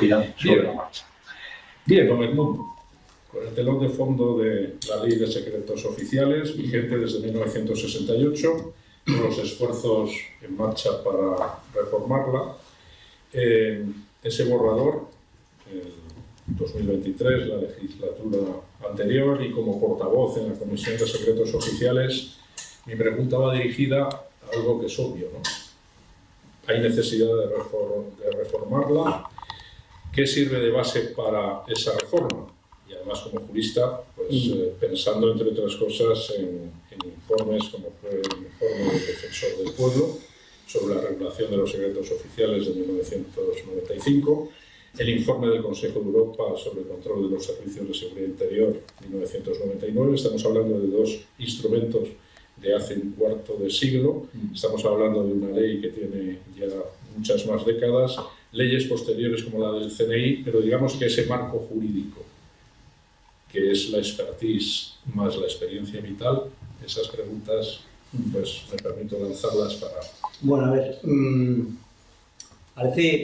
giran sobre la marcha. Bien, con el mundo. Con el telón de fondo de la Ley de Secretos Oficiales, vigente desde 1968, con los esfuerzos en marcha para reformarla. Ese borrador, en 2023, la legislatura anterior, y como portavoz en la Comisión de Secretos Oficiales, mi pregunta va dirigida a algo que es obvio, ¿no? Hay necesidad de reformarla. ¿Qué sirve de base para esa reforma? Y además, como jurista, pues pensando, entre otras cosas, en informes como fue el informe del Defensor del Pueblo sobre la regulación de los secretos oficiales de 1995, el informe del Consejo de Europa sobre el control de los servicios de seguridad interior de 1999. Estamos hablando de dos instrumentos de hace un cuarto de siglo. Estamos hablando de una ley que tiene ya muchas más décadas, leyes posteriores como la del CNI, pero digamos que ese marco jurídico, que es la expertise más la experiencia vital, esas preguntas, pues me permito lanzarlas para... Bueno, a ver,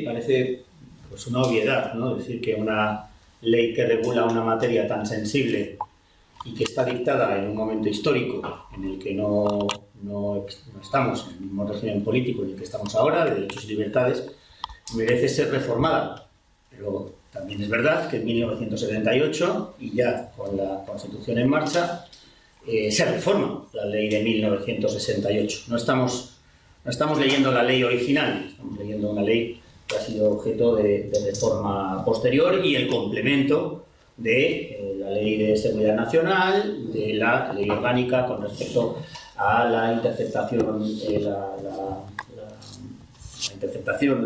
parece pues una obviedad, ¿no? Decir que una ley que regula una materia tan sensible y que está dictada en un momento histórico en el que no estamos en el mismo régimen político en el que estamos ahora, de derechos y libertades, merece ser reformada. Pero también es verdad que en 1978, y ya con la Constitución en marcha, se reforma la ley de 1968. No estamos leyendo la ley original, estamos leyendo una ley que ha sido objeto de reforma posterior y el complemento de la Ley de Seguridad Nacional, de la Ley Orgánica con respecto a la interceptación,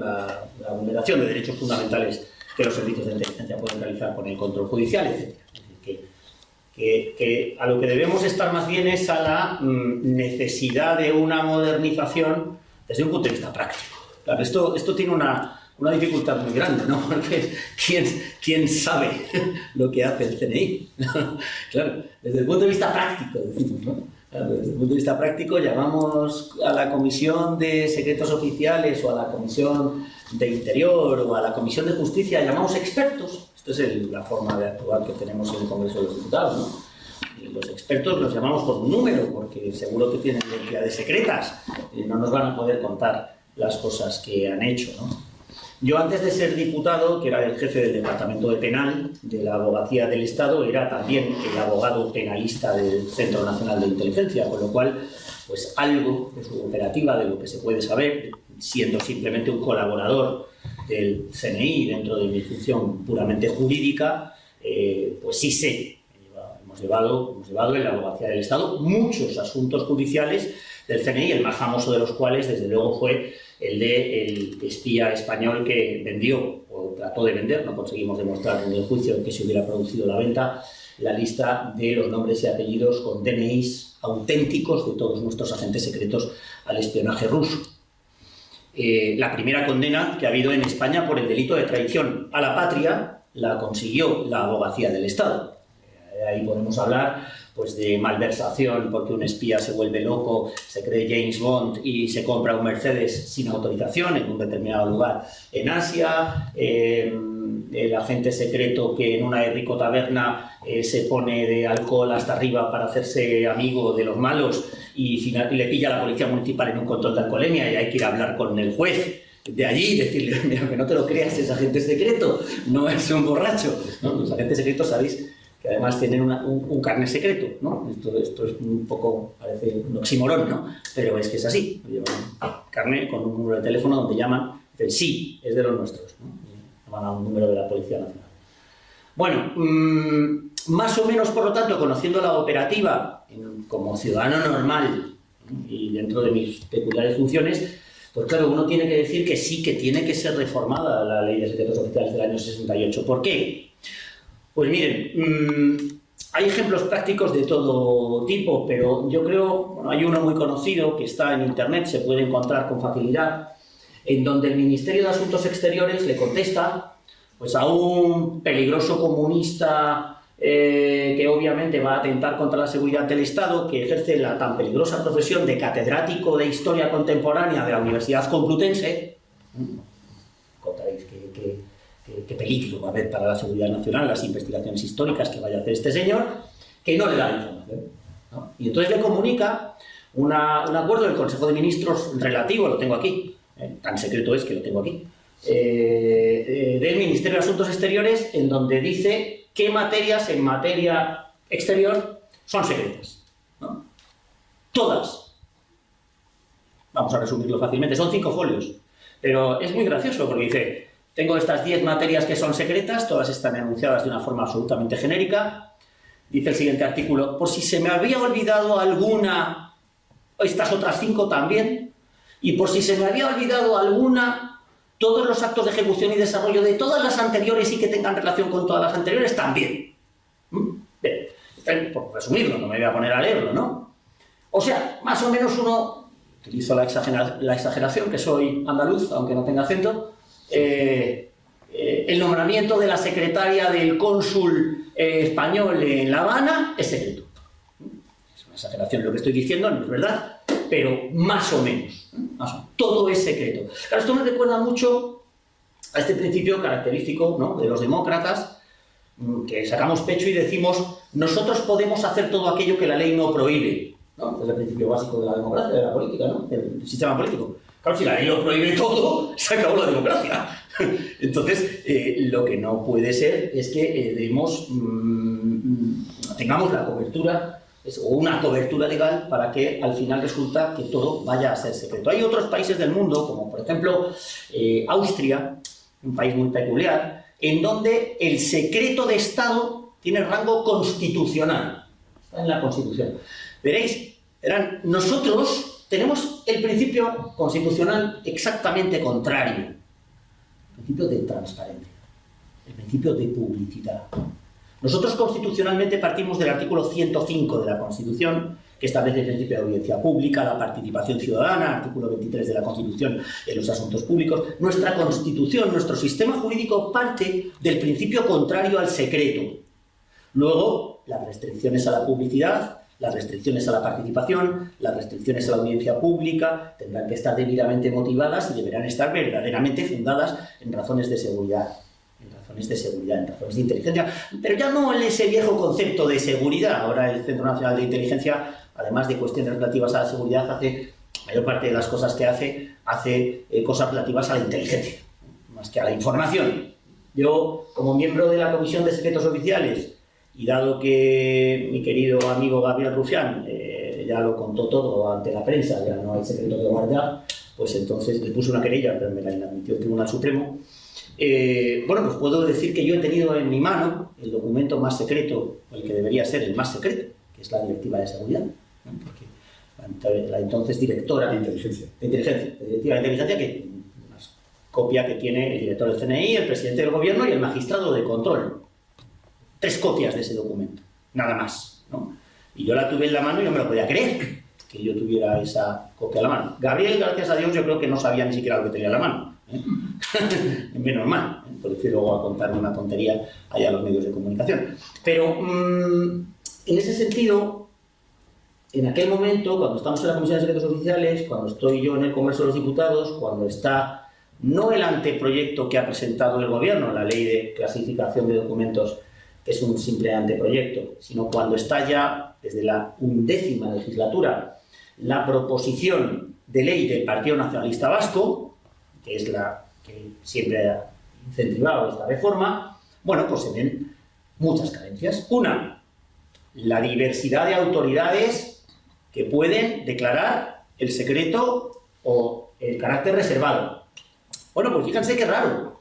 la vulneración de derechos fundamentales que los servicios de inteligencia pueden realizar con el control judicial, etc. Es decir, que a lo que debemos estar más bien es a la necesidad de una modernización desde un punto de vista práctico. Claro, esto tiene una dificultad muy grande, ¿no? Porque ¿quién sabe lo que hace el CNI? Claro, desde el punto de vista práctico, decimos, ¿no? Claro, desde el punto de vista práctico llamamos a la Comisión de Secretos Oficiales o a la Comisión de Interior o a la Comisión de Justicia, llamamos expertos. Esta es la forma de actuar que tenemos en el Congreso de los Diputados, ¿no? Y los expertos los llamamos por un número, porque seguro que tienen identidades secretas y no nos van a poder contar las cosas que han hecho, ¿no? Yo, antes de ser diputado, que era el jefe del Departamento de Penal de la Abogacía del Estado, era también el abogado penalista del Centro Nacional de Inteligencia, con lo cual, pues algo de su operativa, de lo que se puede saber, siendo simplemente un colaborador del CNI dentro de mi función puramente jurídica, pues sí sé. Hemos llevado en la Abogacía del Estado muchos asuntos judiciales del CNI, el más famoso de los cuales, desde luego, fue el del espía español que vendió, o trató de vender, no conseguimos demostrar en el juicio que se hubiera producido la venta, la lista de los nombres y apellidos con DNIs auténticos de todos nuestros agentes secretos al espionaje ruso. La primera condena que ha habido en España por el delito de traición a la patria la consiguió la Abogacía del Estado. Ahí podemos hablar pues de malversación, porque un espía se vuelve loco, se cree James Bond y se compra un Mercedes sin autorización en un determinado lugar en Asia, el agente secreto que en una rico taberna se pone de alcohol hasta arriba para hacerse amigo de los malos y le pilla a la policía municipal en un control de alcoholemia y hay que ir a hablar con el juez de allí y decirle, mira, que no te lo creas, es agente secreto, no es un borracho, ¿no? Los agentes secretos, sabéis que además tienen un carnet secreto, ¿no? Esto es un poco, parece un oxímoron, ¿no? Pero es que es así. Llevan un carnet con un número de teléfono donde llaman, dicen, sí, es de los nuestros, ¿no? Y llaman a un número de la Policía Nacional. Bueno, más o menos, por lo tanto, conociendo la operativa como ciudadano normal, ¿no? Y dentro de mis peculiares funciones, pues claro, uno tiene que decir que sí, que tiene que ser reformada la Ley de Secretos Oficiales del año 68. ¿Por qué? Pues miren, hay ejemplos prácticos de todo tipo, pero yo creo, bueno, hay uno muy conocido que está en Internet, se puede encontrar con facilidad, en donde el Ministerio de Asuntos Exteriores le contesta pues, a un peligroso comunista que obviamente va a atentar contra la seguridad del Estado, que ejerce la tan peligrosa profesión de catedrático de Historia Contemporánea de la Universidad Complutense. Contaréis qué peligro va a haber para la seguridad nacional las investigaciones históricas que vaya a hacer este señor, que no le da la información, ¿no? Y entonces le comunica un acuerdo del Consejo de Ministros relativo, lo tengo aquí, tan secreto es que lo tengo aquí, del Ministerio de Asuntos Exteriores, en donde dice qué materias en materia exterior son secretas, ¿no? Todas. Vamos a resumirlo fácilmente, son 5 folios, pero es muy gracioso porque dice, tengo estas 10 materias que son secretas, todas están enunciadas de una forma absolutamente genérica. Dice el siguiente artículo, por si se me había olvidado alguna, estas otras 5 también, y por si se me había olvidado alguna, todos los actos de ejecución y desarrollo de todas las anteriores y que tengan relación con todas las anteriores también. Bien, por resumirlo, no me voy a poner a leerlo, ¿no? O sea, más o menos uno, utilizo la exageración, que soy andaluz, aunque no tenga acento, el nombramiento de la secretaria del cónsul español en La Habana es secreto. Es una exageración lo que estoy diciendo, no es verdad, pero más o menos. Todo es secreto. Claro, esto me recuerda mucho a este principio característico, ¿no?, de los demócratas, que sacamos pecho y decimos, nosotros podemos hacer todo aquello que la ley no prohíbe, ¿no? Es el principio básico de la democracia, de la política, ¿no?, del sistema político. Claro, si la ley lo prohíbe todo, se acabó la democracia. Entonces, lo que no puede ser es que tengamos la cobertura, o una cobertura legal, para que al final resulta que todo vaya a ser secreto. Hay otros países del mundo, como por ejemplo Austria, un país muy peculiar, en donde el secreto de Estado tiene rango constitucional. Está en la Constitución. Veréis, nosotros tenemos el principio constitucional exactamente contrario. El principio de transparencia, el principio de publicidad. Nosotros constitucionalmente partimos del artículo 105 de la Constitución, que establece el principio de audiencia pública, la participación ciudadana, artículo 23 de la Constitución en los asuntos públicos. Nuestra Constitución, nuestro sistema jurídico parte del principio contrario al secreto. Luego, las restricciones a la publicidad, las restricciones a la participación, las restricciones a la audiencia pública tendrán que estar debidamente motivadas y deberán estar verdaderamente fundadas en razones de seguridad. En razones de inteligencia, pero ya no en ese viejo concepto de seguridad. Ahora el Centro Nacional de Inteligencia, además de cuestiones relativas a la seguridad, hace, la mayor parte de las cosas que hace cosas relativas a la inteligencia, más que a la información. Yo, como miembro de la Comisión de Secretos Oficiales, y dado que mi querido amigo Gabriel Rufián ya lo contó todo ante la prensa, ya no hay secreto que guardar, pues entonces le puse una querella, pero me la inadmitió el Tribunal Supremo. Bueno, pues puedo decir que yo he tenido en mi mano el documento más secreto, o el que debería ser el más secreto, que es la Directiva de Seguridad, ¿no? Porque la entonces directora de inteligencia, Directiva de Inteligencia, que una copia que tiene el director del CNI, el presidente del gobierno y el magistrado de control. 3 copias de ese documento, nada más, ¿no? Y yo la tuve en la mano y no me lo podía creer, que yo tuviera esa copia en la mano. Gabriel, gracias a Dios, yo creo que no sabía ni siquiera lo que tenía en la mano. Menos mal, por decir luego a contarme una tontería allá a los medios de comunicación. Pero en ese sentido, en aquel momento, cuando estamos en la Comisión de Secretos Oficiales, cuando estoy yo en el Congreso de los Diputados, cuando está no el anteproyecto que ha presentado el Gobierno, la Ley de Clasificación de Documentos, que es un simple anteproyecto, sino cuando está ya, desde la 11ª legislatura, la proposición de ley del Partido Nacionalista Vasco, que es la que siempre ha incentivado esta reforma, bueno, pues se ven muchas carencias. Una, la diversidad de autoridades que pueden declarar el secreto o el carácter reservado. Bueno, pues fíjense qué raro.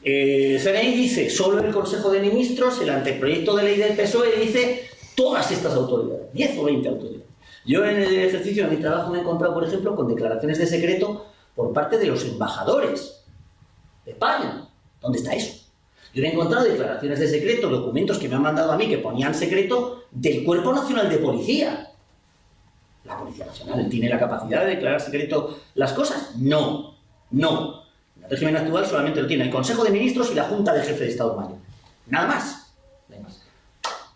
CNI dice solo el Consejo de Ministros, el anteproyecto de ley del PSOE dice todas estas autoridades, 10 o 20 autoridades. Yo en el ejercicio de mi trabajo me he encontrado, por ejemplo, con declaraciones de secreto por parte de los embajadores de España. ¿Dónde está eso? Yo me he encontrado declaraciones de secreto, documentos que me han mandado a mí que ponían secreto del Cuerpo Nacional de Policía. ¿La Policía Nacional tiene la capacidad de declarar secreto las cosas? No, no. En el régimen actual solamente lo tiene el Consejo de Ministros y la Junta de Jefe de Estado Mayor. Nada más. Nada más.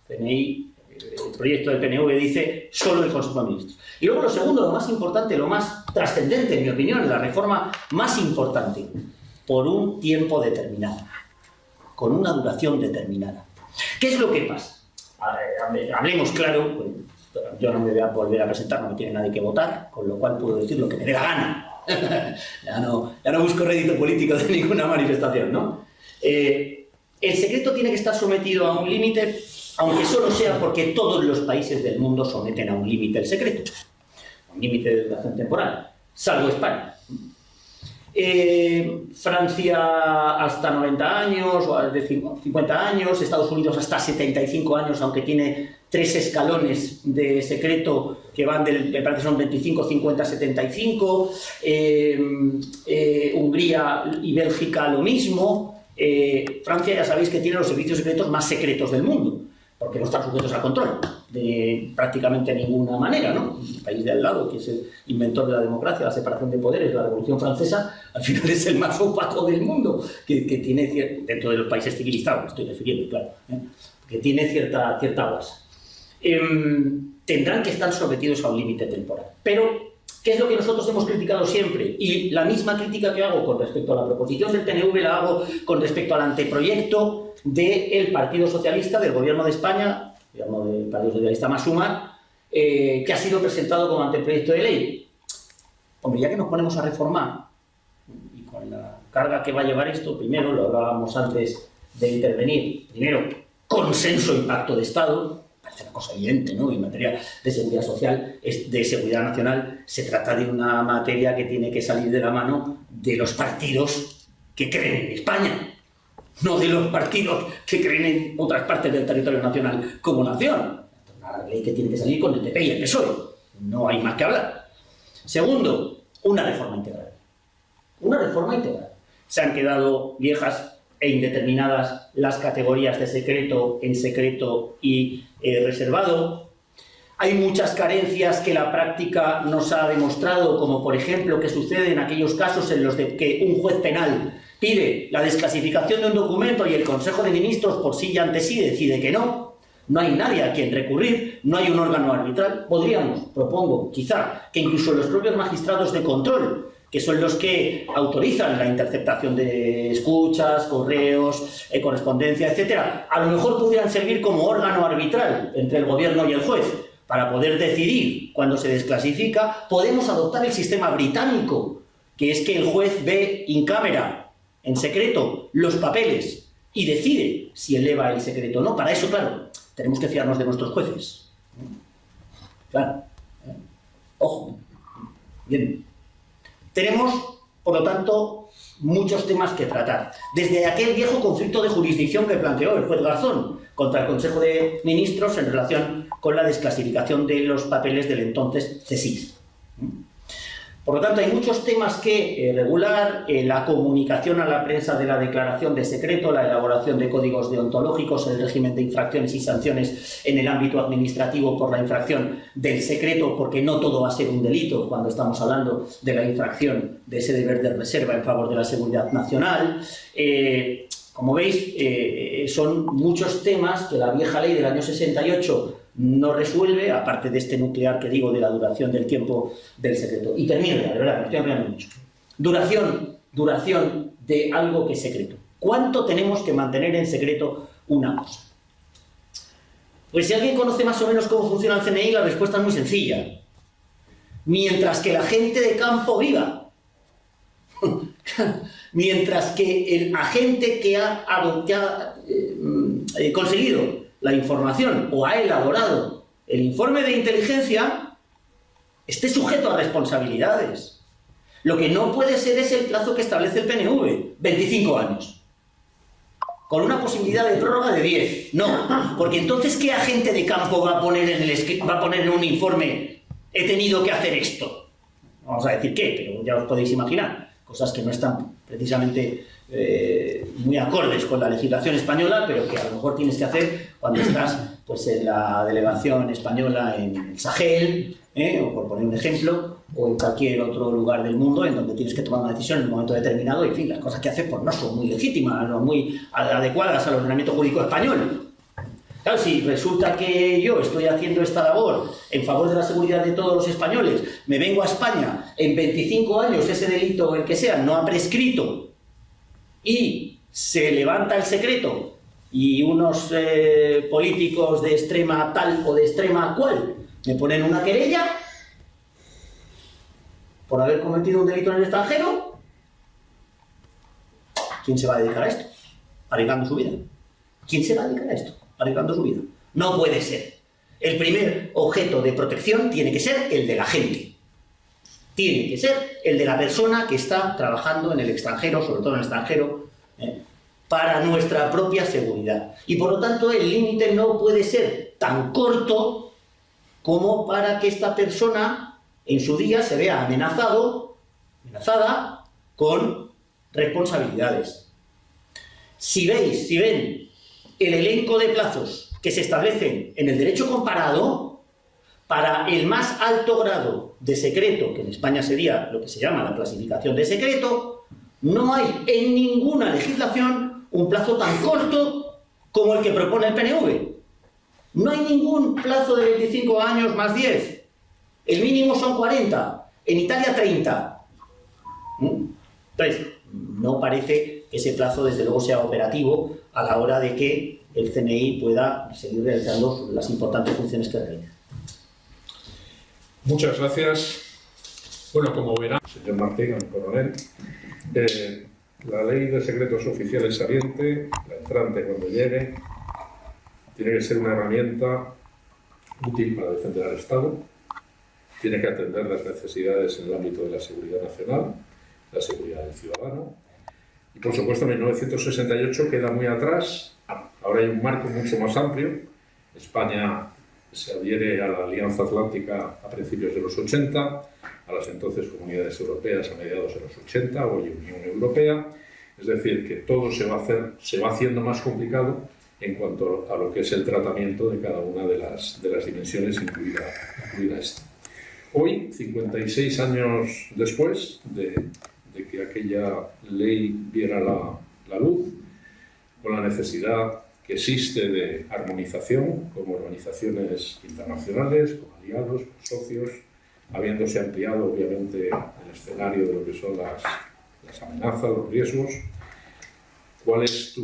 CNI, el proyecto del PNV dice solo el Consejo de Ministros. Y luego lo segundo, lo más importante, lo más trascendente, en mi opinión, la reforma más importante, por un tiempo determinado. con una duración determinada. ¿Qué es lo que pasa? Hablemos claro, pues, yo no me voy a volver a presentar, no me tiene nadie que votar, con lo cual puedo decir lo que me dé la gana. ya no busco rédito político de ninguna manifestación, ¿no? El secreto tiene que estar sometido a un límite, aunque solo sea porque todos los países del mundo someten a un límite el secreto, un límite de duración temporal, salvo España. Francia hasta 90 años, o de 50 años, Estados Unidos hasta 75 años, aunque tiene 3 escalones de secreto que van del, me parece son 25, 50, 75, Hungría y Bélgica lo mismo. Francia ya sabéis que tiene los servicios secretos más secretos del mundo, porque no están sujetos a control de prácticamente ninguna manera, ¿no? El país de al lado, que es el inventor de la democracia, la separación de poderes, la Revolución Francesa, al final es el más opaco del mundo, que tiene, dentro de los países civilizados, me estoy refiriendo, claro, que tiene cierta guasa. Tendrán que estar sometidos a un límite temporal. Pero, ¿qué es lo que nosotros hemos criticado siempre? Y la misma crítica que hago con respecto a la proposición del PNV la hago con respecto al anteproyecto del Partido Socialista, del Gobierno de España, digamos del Partido Socialista más Sumar, que ha sido presentado como anteproyecto de ley. Hombre, ya que nos ponemos a reformar, y con la carga que va a llevar esto, primero, lo hablábamos antes de intervenir, primero, consenso e impacto de Estado, parece una cosa evidente, ¿no? En materia de seguridad social, de seguridad nacional, se trata de una materia que tiene que salir de la mano de los partidos que creen en España, no de los partidos que creen en otras partes del territorio nacional como nación. Una ley que tiene que salir con el PP y el PSOE. No hay más que hablar. Segundo, una reforma integral. Una reforma integral. Se han quedado viejas e indeterminadas las categorías de secreto, en secreto y reservado. Hay muchas carencias que la práctica nos ha demostrado, como por ejemplo que sucede en aquellos casos en los de que un juez penal pide la desclasificación de un documento y el Consejo de Ministros por sí y ante sí decide que no. No hay nadie a quien recurrir, no hay un órgano arbitral. Podríamos, propongo, quizá, que incluso los propios magistrados de control, que son los que autorizan la interceptación de escuchas, correos, correspondencia, etcétera, a lo mejor pudieran servir como órgano arbitral entre el gobierno y el juez para poder decidir cuando se desclasifica. Podemos adoptar el sistema británico, que es que el juez ve in camera, en secreto, los papeles y decide si eleva el secreto o no. Para eso, claro, tenemos que fiarnos de nuestros jueces. Claro. Ojo. Bien. Tenemos, por lo tanto, muchos temas que tratar. Desde aquel viejo conflicto de jurisdicción que planteó el juez Garzón contra el Consejo de Ministros en relación con la desclasificación de los papeles del entonces CSIS. Por lo tanto, hay muchos temas que regular, la comunicación a la prensa de la declaración de secreto, la elaboración de códigos deontológicos, el régimen de infracciones y sanciones en el ámbito administrativo por la infracción del secreto, porque no todo va a ser un delito cuando estamos hablando de la infracción de ese deber de reserva en favor de la seguridad nacional. Como veis, son muchos temas que la vieja ley del año 68 no resuelve, aparte de este nuclear que digo de la duración del tiempo del secreto. Y termino ya, de verdad, me estoy ampliando mucho. Duración de algo que es secreto. ¿Cuánto tenemos que mantener en secreto una cosa? Pues si alguien conoce más o menos cómo funciona el CNI, la respuesta es muy sencilla. Mientras que la gente de campo viva. Mientras que el agente que ha conseguido la información o ha elaborado el informe de inteligencia esté sujeto a responsabilidades. Lo que no puede ser es el plazo que establece el PNV, 25 años. Con una posibilidad de prórroga de 10. No, porque entonces ¿qué agente de campo va a poner en un informe he tenido que hacer esto? Vamos a decir qué, pero ya os podéis imaginar. Cosas que no están precisamente muy acordes con la legislación española, pero que a lo mejor tienes que hacer cuando estás pues, en la delegación española en el Sahel, o por poner un ejemplo, o en cualquier otro lugar del mundo en donde tienes que tomar una decisión en un momento determinado y, en fin, las cosas que haces pues, no son muy legítimas, no muy adecuadas al ordenamiento jurídico español. Claro, si resulta que yo estoy haciendo esta labor en favor de la seguridad de todos los españoles, me vengo a España, en 25 años ese delito, el que sea, no ha prescrito y se levanta el secreto y unos políticos de extrema tal o de extrema cual me ponen una querella por haber cometido un delito en el extranjero, ¿quién se va a dedicar a esto? Arriesgando su vida. ¿Quién se va a dedicar a esto? Arriesgando su vida. No puede ser. El primer objeto de protección tiene que ser el de la gente. Tiene que ser el de la persona que está trabajando en el extranjero, sobre todo en el extranjero, para nuestra propia seguridad. Y por lo tanto el límite no puede ser tan corto como para que esta persona en su día se vea amenazada con responsabilidades. Si ven el elenco de plazos que se establecen en el derecho comparado, para el más alto grado de secreto, que en España sería lo que se llama la clasificación de secreto, no hay en ninguna legislación un plazo tan corto como el que propone el PNV. No hay ningún plazo de 25 años más 10. El mínimo son 40. En Italia 30. Entonces, no parece que ese plazo desde luego sea operativo a la hora de que el CNI pueda seguir realizando las importantes funciones que realiza. Muchas gracias. Bueno, como verá, señor Martín, el coronel, la ley de secretos oficiales saliente, la entrante cuando llegue, tiene que ser una herramienta útil para defender al Estado, tiene que atender las necesidades en el ámbito de la seguridad nacional, la seguridad del ciudadano, y por supuesto 1968 queda muy atrás. Ahora hay un marco mucho más amplio. España se adhiere a la Alianza Atlántica a principios de los 80, a las entonces Comunidades Europeas a mediados de los 80, hoy Unión Europea. Es decir, que todo se va haciendo más complicado en cuanto a lo que es el tratamiento de cada una de las dimensiones, incluida esta. Hoy, 56 años después de que aquella ley viera la luz, con la necesidad que existe de armonización con organizaciones internacionales, con aliados, con socios, habiéndose ampliado obviamente el escenario de lo que son las amenazas, los riesgos. ¿Cuál es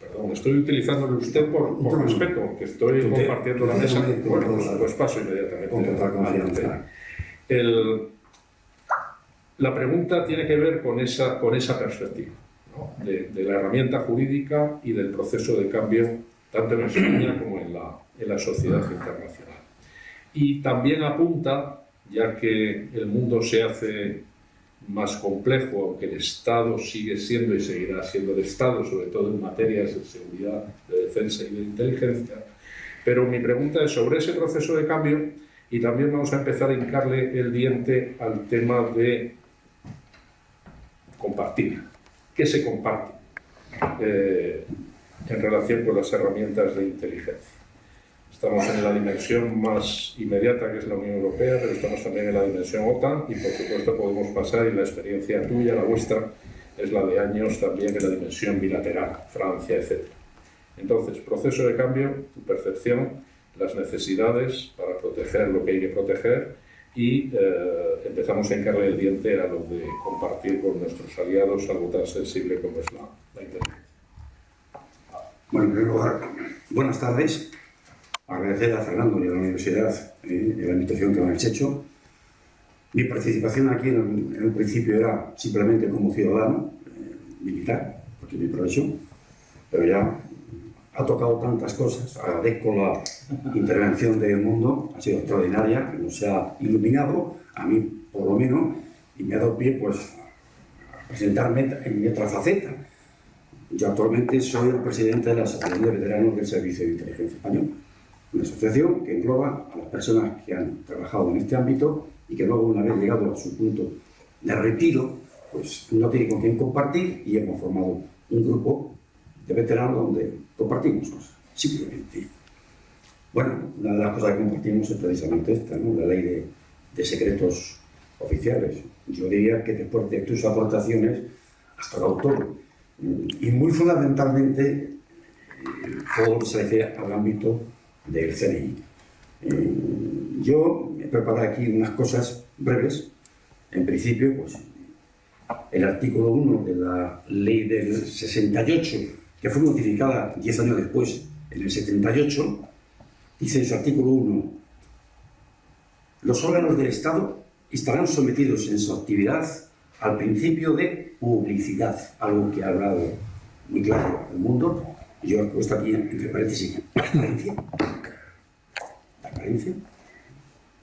Perdón, estoy utilizándole usted por respeto, que estoy compartiendo la mesa. Bueno, pues paso inmediatamente. La pregunta tiene que ver con esa perspectiva, ¿no? de la herramienta jurídica y del proceso de cambio, tanto en España como en la sociedad internacional. Y también apunta, ya que el mundo se hace más complejo, aunque el Estado sigue siendo y seguirá siendo el Estado, sobre todo en materias de seguridad, de defensa y de inteligencia. Pero mi pregunta es sobre ese proceso de cambio, y también vamos a empezar a hincarle el diente al tema de compartir. ¿Qué se comparte en relación con las herramientas de inteligencia? Estamos en la dimensión más inmediata, que es la Unión Europea, pero estamos también en la dimensión OTAN, y por supuesto podemos pasar, y la experiencia tuya, la vuestra, es la de años también en la dimensión bilateral, Francia, etc. Entonces, proceso de cambio, tu percepción, las necesidades para proteger lo que hay que proteger, y empezamos a hincarle el diente a lo de compartir con nuestros aliados algo tan sensible como es la inteligencia. Bueno, en primer lugar, buenas tardes. Agradecer a Fernando y a la universidad la invitación que me habéis hecho. Mi participación aquí en un principio era simplemente como ciudadano, militar, porque es mi profesión, pero ya ha tocado tantas cosas. Agradezco la intervención del mundo, ha sido extraordinaria, nos ha iluminado, a mí por lo menos, y me ha dado pie pues, a presentarme en mi otra faceta. Yo actualmente soy el presidente de la Asociación de Veteranos del Servicio de Inteligencia Español, una asociación que engloba a las personas que han trabajado en este ámbito y que luego, una vez llegado a su punto de retiro, pues no tiene con quién compartir, y hemos formado un grupo de veteranos donde compartimos cosas, simplemente. Bueno, una de las cosas que compartimos es precisamente esta, ¿no? La ley de secretos oficiales. Yo diría que después de tus aportaciones has tocado todo, y muy fundamentalmente todo lo que se refiere al ámbito del CNI. Yo he preparado aquí unas cosas breves. En principio, pues el artículo 1 de la ley del 68, que fue modificada 10 años después, en el 78, dice en su artículo 1: los órganos del Estado estarán sometidos en su actividad al principio de publicidad, algo que ha hablado muy claro el mundo, y yo he puesto aquí entre paréntesis transparencia. Transparencia.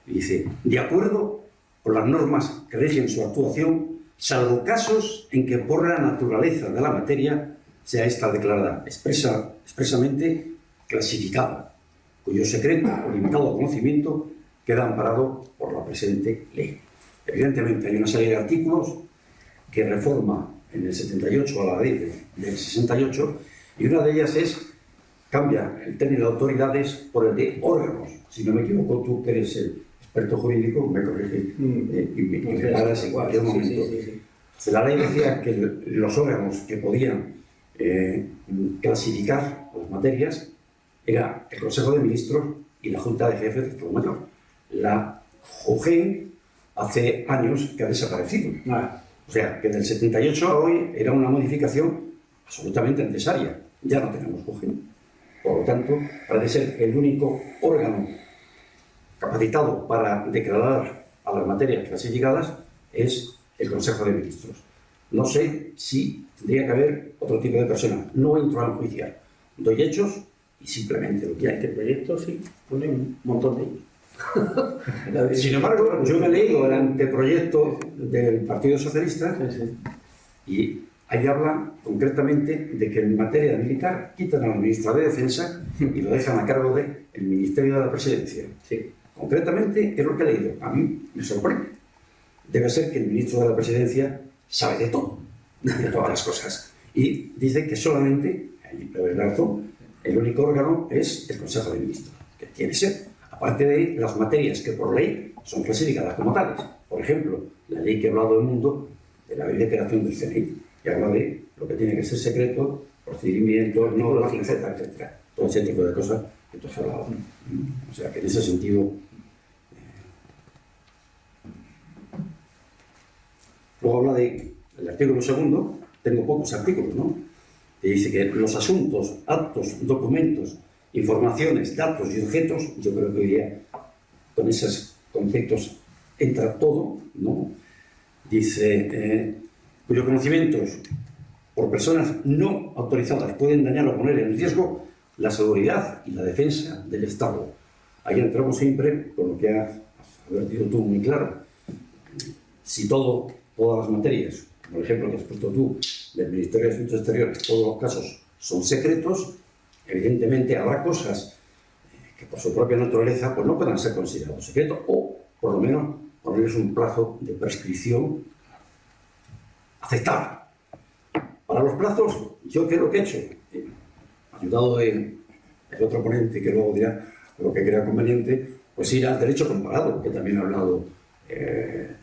Y dice: de acuerdo con las normas que rigen su actuación, salvo casos en que por la naturaleza de la materia sea esta declarada expresamente clasificada, cuyo secreto o limitado conocimiento queda amparado por la presente ley. Evidentemente hay una serie de artículos que reforma en el 78 a la ley del 68, y una de ellas es, cambia el término de autoridades por el de órganos. Si no me equivoco, tú que eres el experto jurídico, me corrige y me paras en cualquier momento. Sí. La ley decía que los órganos que podían clasificar las materias era el Consejo de Ministros y la Junta de Jefes de Estado Mayor. La JUGEN hace años que ha desaparecido. O sea, que del 78 a hoy era una modificación absolutamente necesaria. Ya no tenemos JUGEN. Por lo tanto, parece ser que el único órgano capacitado para declarar a las materias clasificadas es el Consejo de Ministros. No sé si tendría que haber otro tipo de persona. No entro a enjuiciar. Doy hechos y simplemente lo que hay. Este proyecto sí pone un montón de ellos. Sin embargo, yo me he leído el anteproyecto del Partido Socialista y ahí habla concretamente de que en materia militar quitan a la ministra de Defensa y lo dejan a cargo del Ministerio de la Presidencia. Sí. Concretamente es lo que he leído. A mí me sorprende. Debe ser que el ministro de la Presidencia sabe de todo, de todas las cosas. Y dice que solamente, ahí el razón, el único órgano es el Consejo de Ministros, que tiene que ser, aparte de las materias que por ley son clasificadas como tales. Por ejemplo, la ley que ha hablado del mundo, de la ley de creación del CNI, que habla de lo que tiene que ser secreto, procedimientos, normas, etcétera, etcétera. Todo ese tipo de cosas que tú has hablado. O sea, que en ese sentido... Luego habla del artículo 2, tengo pocos artículos, ¿no? Que dice que los asuntos, actos, documentos, informaciones, datos y objetos, yo creo que hoy día con esos conceptos entra todo, ¿no? Dice, cuyos conocimientos por personas no autorizadas pueden dañar o poner en riesgo la seguridad y la defensa del Estado. Ahí entramos siempre con lo que has advertido tú muy claro. Si todas las materias, por ejemplo que has puesto tú, del Ministerio de Asuntos Exteriores, todos los casos son secretos, evidentemente habrá cosas que por su propia naturaleza pues no puedan ser considerados secretos, o por lo menos ponerles un plazo de prescripción aceptable. Para los plazos, yo creo que he hecho, ayudado de el otro ponente que luego dirá lo que crea conveniente, pues ir al derecho comparado, que también ha hablado el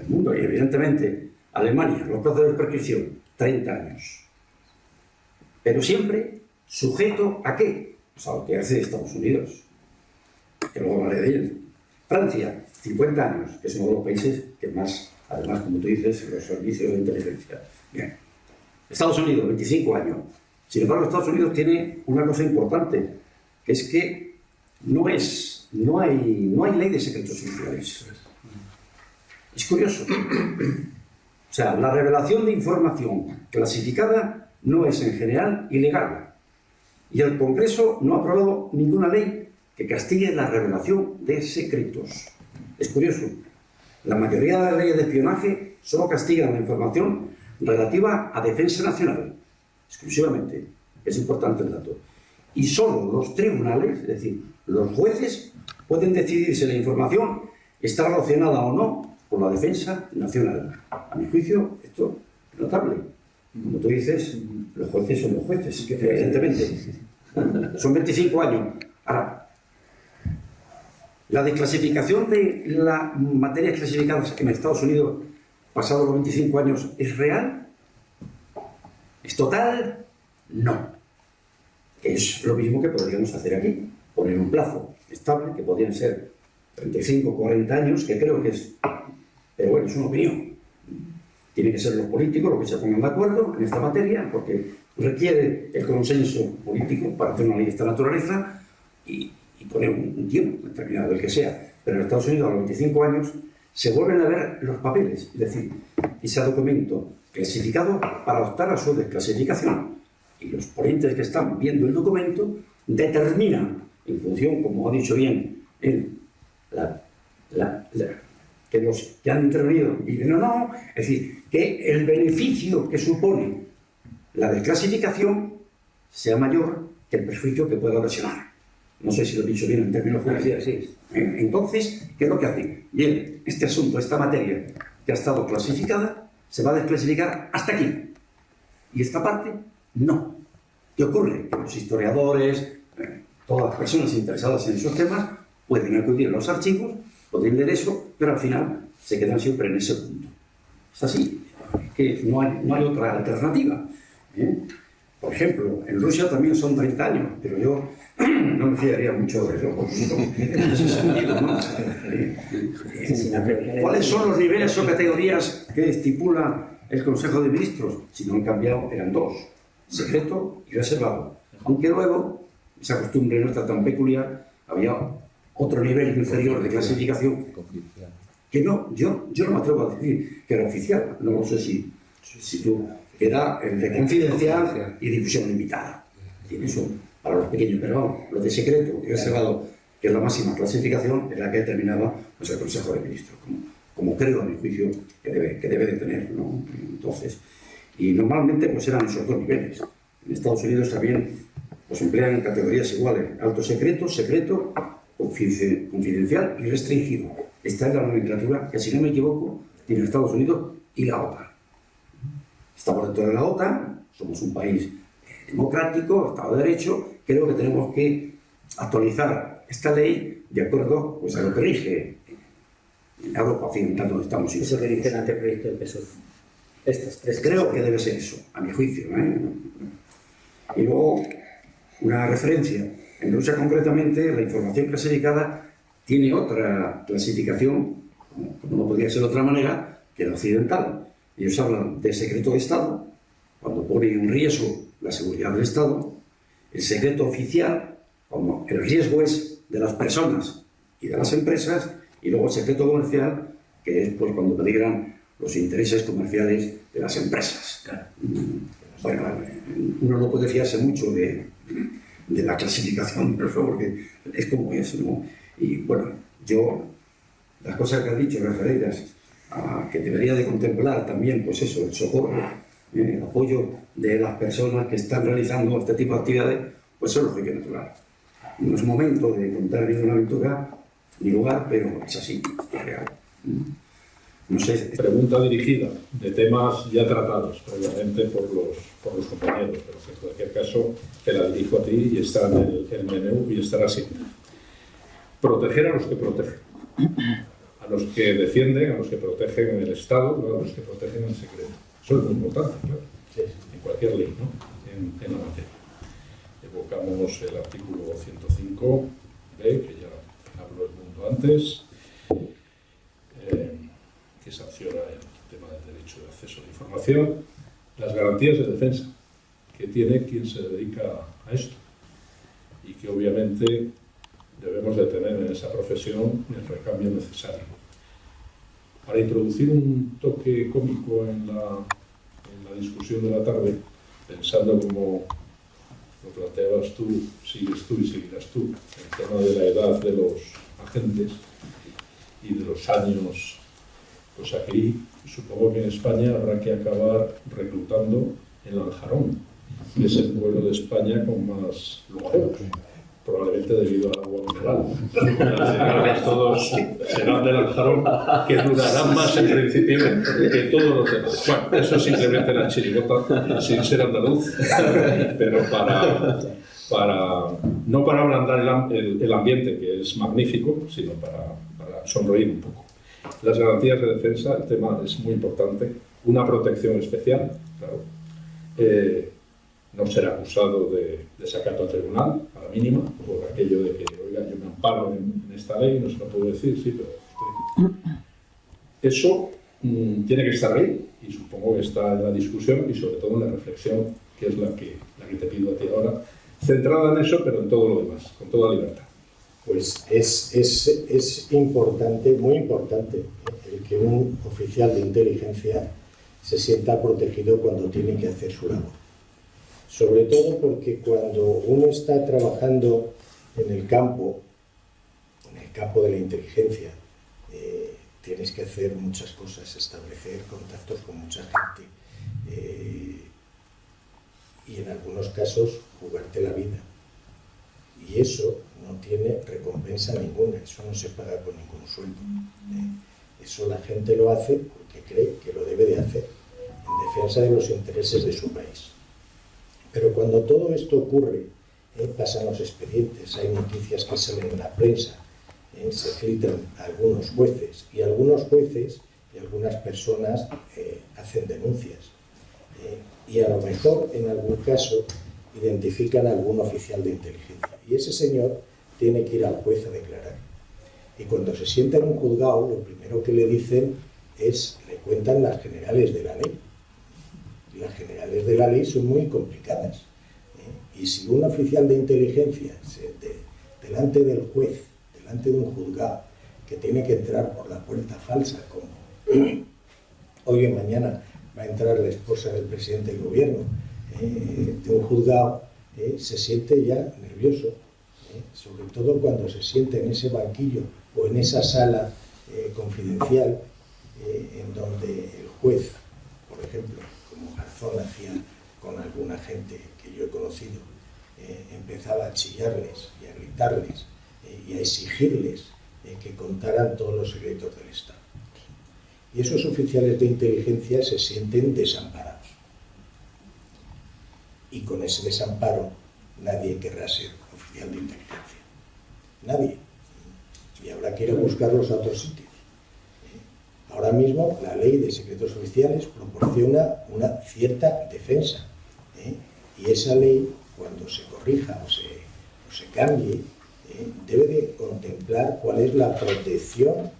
mundo. Y evidentemente, Alemania, los plazos de prescripción, 30 años. Pero siempre sujeto a qué? Pues a lo que hace Estados Unidos, que luego hablaré de él. Francia, 50 años, que es uno de los países que más, además, como tú dices, los servicios de inteligencia. Bien. Estados Unidos, 25 años. Sin embargo, Estados Unidos tiene una cosa importante, que es que no hay ley de secretos oficiales. Es curioso. O sea, la revelación de información clasificada no es en general ilegal. Y el Congreso no ha aprobado ninguna ley que castigue la revelación de secretos. Es curioso. La mayoría de las leyes de espionaje solo castigan la información relativa a defensa nacional, exclusivamente. Es importante el dato. Y solo los tribunales, es decir, los jueces, pueden decidir si la información está relacionada o no con la defensa nacional. A mi juicio, esto es notable. Como tú dices, los jueces son los jueces, que evidentemente son 25 años. Ahora, la desclasificación de las materias clasificadas en Estados Unidos pasados los 25 años, ¿es real? ¿Es total? No. Es lo mismo que podríamos hacer aquí, poner un plazo estable, que podrían ser 35 o 40 años, que creo que es... Pero bueno, es una opinión. Tienen que ser los políticos los que se pongan de acuerdo en esta materia, porque requiere el consenso político para hacer una ley de esta naturaleza y poner un tiempo determinado, el que sea. Pero en Estados Unidos, a los 25 años, se vuelven a ver los papeles, es decir, ese documento clasificado para optar a su desclasificación. Y los ponentes que están viendo el documento determinan, en función, como ha dicho bien él, que los que han intervenido dicen no, es decir, que el beneficio que supone la desclasificación sea mayor que el perjuicio que pueda ocasionar. No sé si lo he dicho bien en términos judiciales. Sí. Entonces, ¿qué es lo que hacen? Bien, este asunto, esta materia que ha estado clasificada, se va a desclasificar hasta aquí. Y esta parte, no. ¿Qué ocurre? Que los historiadores, todas las personas interesadas en esos temas, pueden acudir a los archivos, pueden leer eso, pero al final se quedan siempre en ese punto. Es así, que no hay otra alternativa. Por ejemplo, en Rusia también son 30 años, pero yo no me fiaría mucho de eso, en ese sentido, ¿no? ¿Cuáles son los niveles o categorías que estipula el Consejo de Ministros? Si no han cambiado, eran dos: secreto y reservado. Aunque luego, esa costumbre no está tan peculiar, había otro nivel inferior de clasificación que no, yo no me atrevo a decir que era oficial, no lo sé si tú, que era el de confidencial y difusión limitada. Y eso para los pequeños, pero vamos, los de secreto y reservado, que es la máxima clasificación, es la que determinaba pues, el Consejo de Ministros, como creo, a mi juicio, que debe de tener, ¿no? Entonces, y normalmente pues eran esos dos niveles. En Estados Unidos también pues emplean categorías iguales: alto secreto, secreto, confidencial y restringido. Esta es la nomenclatura que, si no me equivoco, tiene Estados Unidos y la OTAN. Estamos dentro de la OTAN, somos un país democrático, Estado de Derecho. Creo que tenemos que actualizar esta ley de acuerdo pues, a lo que rige en Europa Occidental, donde estamos. Eso que dice el anteproyecto del PSOE. Estas tres. Creo que debe ser eso, a mi juicio. Y luego, una referencia. En Rusia, concretamente, la información clasificada tiene otra clasificación, como no podría ser de otra manera, que la occidental. Ellos hablan de secreto de Estado, cuando pone en riesgo la seguridad del Estado; el secreto oficial, cuando el riesgo es de las personas y de las empresas; y luego el secreto comercial, que es pues, cuando peligran los intereses comerciales de las empresas. Bueno, uno no puede fiarse mucho de la clasificación, porque es como es, ¿no? Y bueno, yo, las cosas que has dicho referidas a que debería de contemplar también, pues eso, el socorro, el apoyo de las personas que están realizando este tipo de actividades, pues eso es lógico y natural. No es momento de contar ninguna aventura ni lugar, pero es así, es real. No sé. Pregunta dirigida de temas ya tratados previamente por los compañeros, pero en cualquier caso te la dirijo a ti y está en el menú y estará así. Proteger a los que protegen, a los que defienden, a los que protegen el Estado, a los que protegen el secreto. Eso es muy importante, claro, en cualquier ley, ¿no? En la materia. Evocamos el artículo 105b, que ya habló el mundo antes, que sanciona el tema del derecho de acceso a la información, las garantías de defensa que tiene quien se dedica a esto y que obviamente debemos de tener en esa profesión el recambio necesario. Para introducir un toque cómico en la discusión de la tarde, pensando como lo planteabas tú, sigues tú y seguirás tú, el tema de la edad de los agentes y de los años, pues aquí supongo que en España habrá que acabar reclutando en Lanjarón, que es el pueblo de España con más lugareros, probablemente debido al agua mineral. Las señoras todos serán de Lanjarón, que durarán más en principio que todos los demás. Bueno, eso simplemente la chirigota, sin ser andaluz, pero no para ablandar el ambiente, que es magnífico, sino para sonreír un poco. Las garantías de defensa, el tema es muy importante. Una protección especial, claro. No ser acusado de desacato al tribunal, a la mínima, por aquello de que, oiga, yo me amparo en esta ley, no se lo puedo decir, sí, pero... Eso tiene que estar ahí, y supongo que está en la discusión y sobre todo en la reflexión, que es la que te pido a ti ahora, centrada en eso, pero en todo lo demás, con toda libertad. Pues es importante, muy importante, el que un oficial de inteligencia se sienta protegido cuando tiene que hacer su labor. Sobre todo porque cuando uno está trabajando en el campo de la inteligencia, tienes que hacer muchas cosas, establecer contactos con mucha gente y en algunos casos jugarte la vida. Y eso no tiene recompensa ninguna, eso no se paga con ningún sueldo. Eso la gente lo hace porque cree que lo debe de hacer, en defensa de los intereses de su país. Pero cuando todo esto ocurre, pasan los expedientes, hay noticias que salen en la prensa, se filtran a algunos jueces, y algunos jueces y algunas personas hacen denuncias. Y a lo mejor, en algún caso, identifican a algún oficial de inteligencia. Y ese señor tiene que ir al juez a declarar. Y cuando se sienta en un juzgado, lo primero que le dicen es, le cuentan las generales de la ley. Y las generales de la ley son muy complicadas. Y si un oficial de inteligencia, delante del juez, delante de un juzgado, que tiene que entrar por la puerta falsa, como hoy o mañana va a entrar la esposa del presidente del gobierno, de un juzgado, se siente ya nervioso, sobre todo cuando se siente en ese banquillo o en esa sala confidencial en donde el juez, por ejemplo, como Garzón hacía con alguna gente que yo he conocido, empezaba a chillarles y a gritarles y a exigirles que contaran todos los secretos del Estado. Y esos oficiales de inteligencia se sienten desamparados. Y con ese desamparo nadie querrá ser oficial de inteligencia. Nadie. Y habrá que ir a buscarlos a otros sitios. Ahora mismo la ley de secretos oficiales proporciona una cierta defensa. Y esa ley, cuando se corrija o se cambie, debe de contemplar cuál es la protección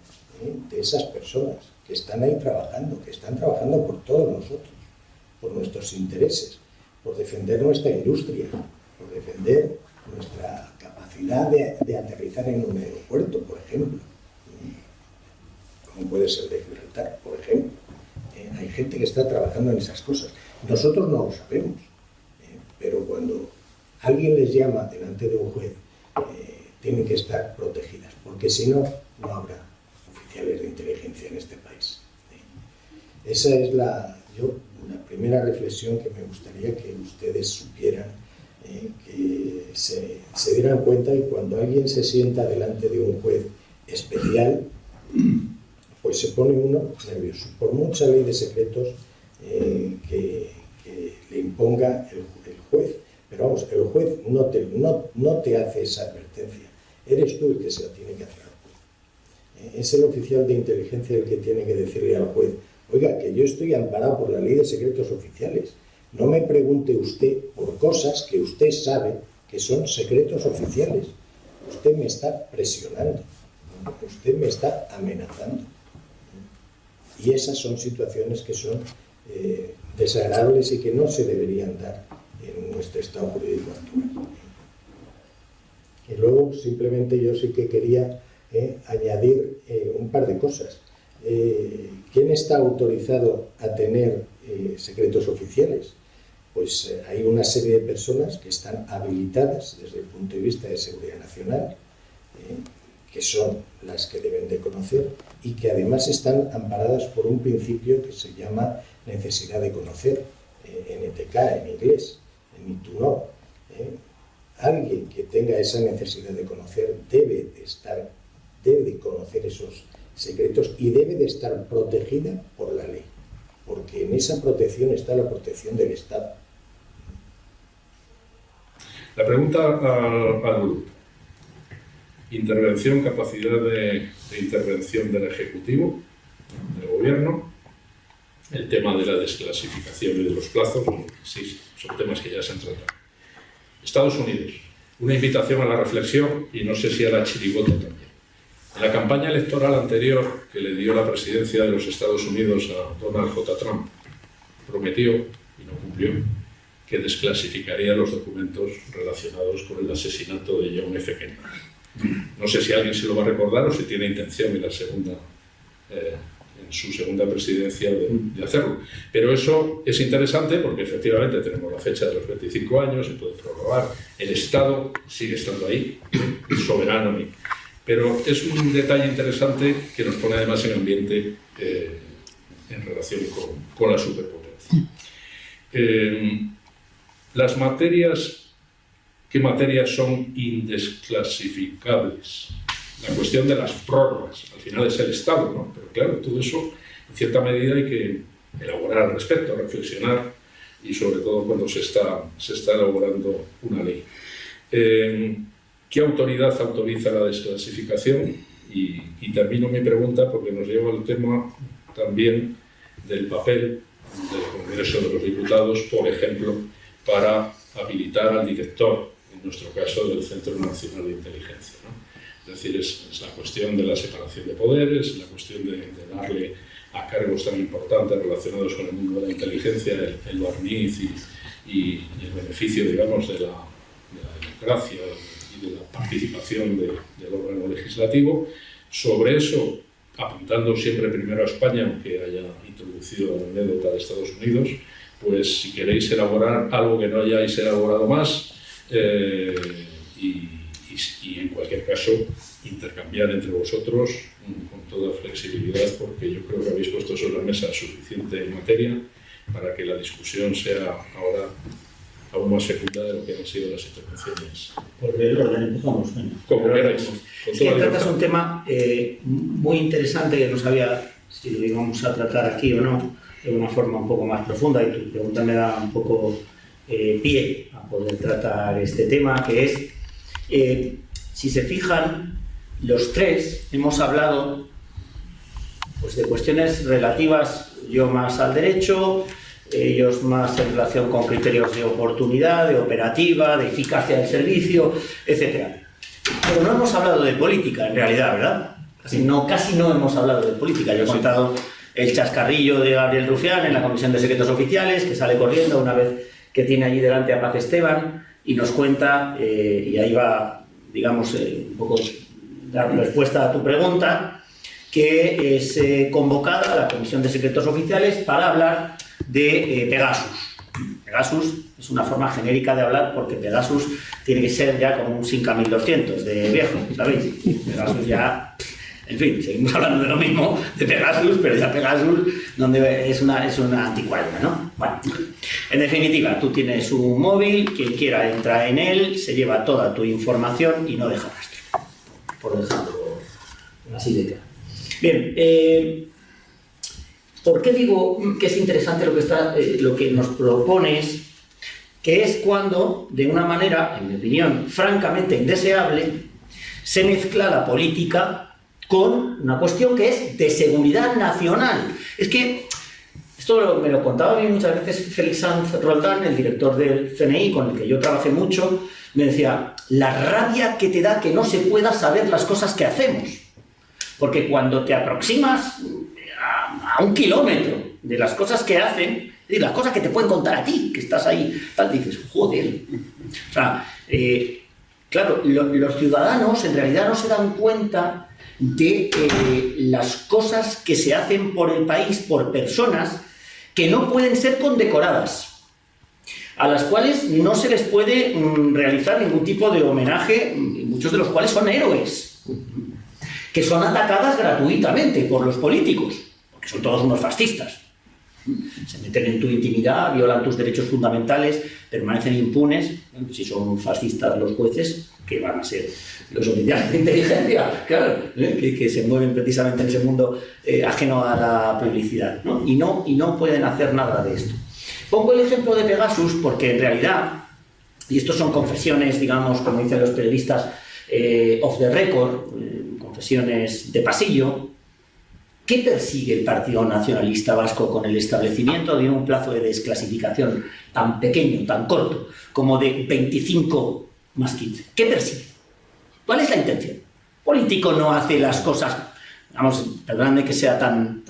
de esas personas que están ahí trabajando, que están trabajando por todos nosotros, por nuestros intereses, por defender nuestra industria, por defender nuestra capacidad de aterrizar en un aeropuerto, por ejemplo, como puede ser de Gibraltar, por ejemplo. Hay gente que está trabajando en esas cosas. Nosotros no lo sabemos, pero cuando alguien les llama delante de un juez, tienen que estar protegidas, porque si no, no habrá oficiales de inteligencia en este país. Esa es la primera reflexión que me gustaría que ustedes supieran, que se dieran cuenta, y cuando alguien se sienta delante de un juez especial, pues se pone uno nervioso. Por mucha ley de secretos que le imponga el juez, pero vamos, el juez no te hace esa advertencia, eres tú el que se la tiene que hacer al juez. Es el oficial de inteligencia el que tiene que decirle al juez: oiga, que yo estoy amparado por la ley de secretos oficiales, no me pregunte usted por cosas que usted sabe que son secretos oficiales, usted me está presionando, usted me está amenazando. Y esas son situaciones que son desagradables y que no se deberían dar en nuestro estado jurídico actual. Y luego, simplemente, yo sí que quería añadir un par de cosas. ¿Quién está autorizado a tener secretos oficiales? Pues hay una serie de personas que están habilitadas desde el punto de vista de seguridad nacional, que son las que deben de conocer y que además están amparadas por un principio que se llama necesidad de conocer, NTK en inglés, en need to know. Alguien que tenga esa necesidad de conocer debe de conocer esos secretos y debe de estar protegida por la ley, porque en esa protección está la protección del Estado. La pregunta al grupo. Intervención, capacidad de intervención del Ejecutivo, del Gobierno, el tema de la desclasificación y de los plazos, sí, son temas que ya se han tratado. Estados Unidos, una invitación a la reflexión y no sé si a la chirigota también. En la campaña electoral anterior que le dio la presidencia de los Estados Unidos a Donald J. Trump, prometió, y no cumplió, que desclasificaría los documentos relacionados con el asesinato de John F. Kennedy. No sé si alguien se lo va a recordar o si tiene intención en su segunda presidencia de hacerlo. Pero eso es interesante porque efectivamente tenemos la fecha de los 25 años, se puede prorrogar, el Estado sigue estando ahí, es soberano. Pero es un detalle interesante que nos pone además en ambiente en relación con la superpotencia. Las materias, ¿qué materias son indesclasificables? La cuestión de las prórrogas, al final es el Estado, ¿no? Pero claro, todo eso, en cierta medida hay que elaborar al respecto, reflexionar, y sobre todo cuando se está elaborando una ley. ¿Qué autoridad autoriza la desclasificación? Y termino mi pregunta porque nos lleva al tema también del papel del Congreso de los Diputados, por ejemplo, para habilitar al director, en nuestro caso, del Centro Nacional de Inteligencia, ¿no? Es decir, es la cuestión de la separación de poderes, la cuestión de darle a cargos tan importantes relacionados con el mundo de la inteligencia el barniz y el beneficio, digamos, de la democracia y de la participación del órgano legislativo. Sobre eso, apuntando siempre primero a España, aunque haya introducido la anécdota de Estados Unidos, pues si queréis elaborar algo que no hayáis elaborado más, y en cualquier caso intercambiar entre vosotros con toda flexibilidad, porque yo creo que habéis puesto sobre la mesa suficiente materia para que la discusión sea ahora aún más fecunda de lo que han sido las intervenciones. Por el orden, empezamos. Como queráis. Es que tratas un tema muy interesante que no sabía si lo íbamos a tratar aquí o no, de una forma un poco más profunda, y tu pregunta me da un poco pie a poder tratar este tema, que es, si se fijan, los tres hemos hablado pues, de cuestiones relativas, yo más al derecho, ellos más en relación con criterios de oportunidad, de operativa, de eficacia del servicio, etc. Pero no hemos hablado de política, en realidad, ¿verdad? Casi no hemos hablado de política. Yo he contado el chascarrillo de Gabriel Rufián en la Comisión de Secretos Oficiales, que sale corriendo una vez que tiene allí delante a Paz Esteban y nos cuenta, y ahí va, digamos, un poco dar respuesta a tu pregunta, que es convocada la Comisión de Secretos Oficiales para hablar de Pegasus. Pegasus es una forma genérica de hablar porque Pegasus tiene que ser ya como un Simca 1200 de viejo, ¿sabéis? Pegasus ya... En fin, seguimos hablando de lo mismo, de Pegasus, pero ya Pegasus donde es una anticuaria, ¿no? Bueno, en definitiva, tú tienes un móvil, quien quiera entra en él, se lleva toda tu información y no deja rastro, por dejarlo así de claro. Bien, ¿por qué digo que es interesante lo que nos propones? Que es cuando, de una manera, en mi opinión, francamente indeseable, se mezcla la política con una cuestión que es de seguridad nacional. Es que esto me lo contaba a mí muchas veces Félix Sanz Roldán, el director del CNI, con el que yo trabajé mucho, me decía, la rabia que te da que no se pueda saber las cosas que hacemos. Porque cuando te aproximas a 1 kilómetro de las cosas que hacen, y las cosas que te pueden contar a ti, que estás ahí, tal, dices, joder. O sea, claro, los ciudadanos en realidad no se dan cuenta de las cosas que se hacen por el país, por personas que no pueden ser condecoradas, a las cuales no se les puede realizar ningún tipo de homenaje, muchos de los cuales son héroes, que son atacadas gratuitamente por los políticos, porque son todos unos fascistas. Se meten en tu intimidad, violan tus derechos fundamentales, permanecen impunes. Si son fascistas los jueces, que van a ser los oficiales de inteligencia, claro, que se mueven precisamente en ese mundo ajeno a la publicidad, ¿no? Y no pueden hacer nada de esto. Pongo el ejemplo de Pegasus porque en realidad, y estos son confesiones, digamos, como dicen los periodistas, off the record, confesiones de pasillo. ¿Qué persigue el Partido Nacionalista Vasco con el establecimiento de un plazo de desclasificación tan pequeño, tan corto, como de 25 más 15? ¿Qué persigue? ¿Cuál es la intención? político no hace las cosas, vamos, perdóname que sea tan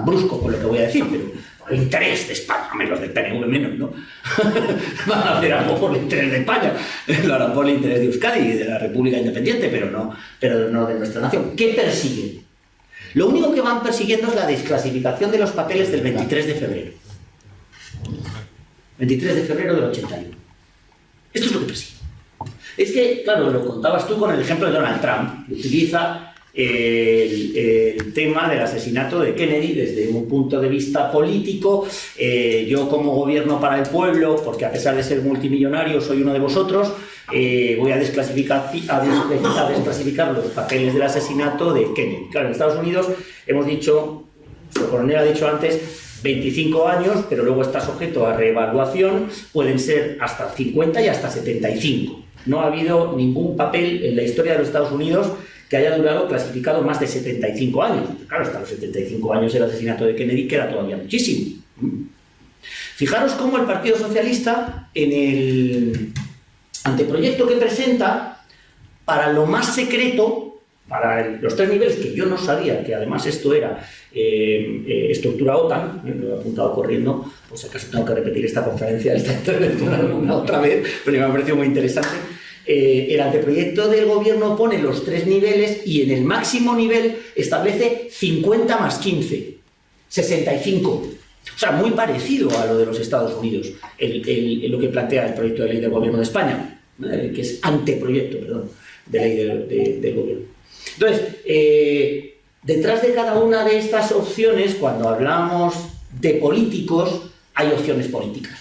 brusco con lo que voy a decir, pero por el interés de España, menos del PNV menos, ¿no? Van a hacer algo por el interés de España, lo harán por el interés de Euskadi y de la República Independiente, pero no de nuestra nación. ¿Qué persiguen? Lo único que van persiguiendo es la desclasificación de los papeles del 23 de febrero. 23 de febrero del 81. Esto es lo que persiguen. Es que, claro, lo contabas tú con el ejemplo de Donald Trump, que utiliza el tema del asesinato de Kennedy desde un punto de vista político. Yo como gobierno para el pueblo, porque a pesar de ser multimillonario soy uno de vosotros, voy a desclasificar los papeles del asesinato de Kennedy. Claro, en Estados Unidos hemos dicho, nuestro coronel ha dicho antes, 25 años, pero luego está sujeto a reevaluación, pueden ser hasta 50 y hasta 75. No ha habido ningún papel en la historia de los Estados Unidos que haya durado clasificado más de 75 años. Claro, hasta los 75 años el asesinato de Kennedy queda todavía muchísimo. Fijaros cómo el Partido Socialista, en el anteproyecto que presenta, para lo más secreto, para los 3 niveles, que yo no sabía que además esto era estructura OTAN, lo he apuntado corriendo, pues si acaso tengo que repetir esta conferencia, esta intervención una otra vez, pero me ha parecido muy interesante. El anteproyecto del gobierno pone los 3 niveles y en el máximo nivel establece 50 más 15, 65. O sea, muy parecido a lo de los Estados Unidos, lo que plantea el proyecto de ley del gobierno de España, que es anteproyecto, perdón, de ley del gobierno. Entonces, detrás de cada una de estas opciones, cuando hablamos de políticos, hay opciones políticas.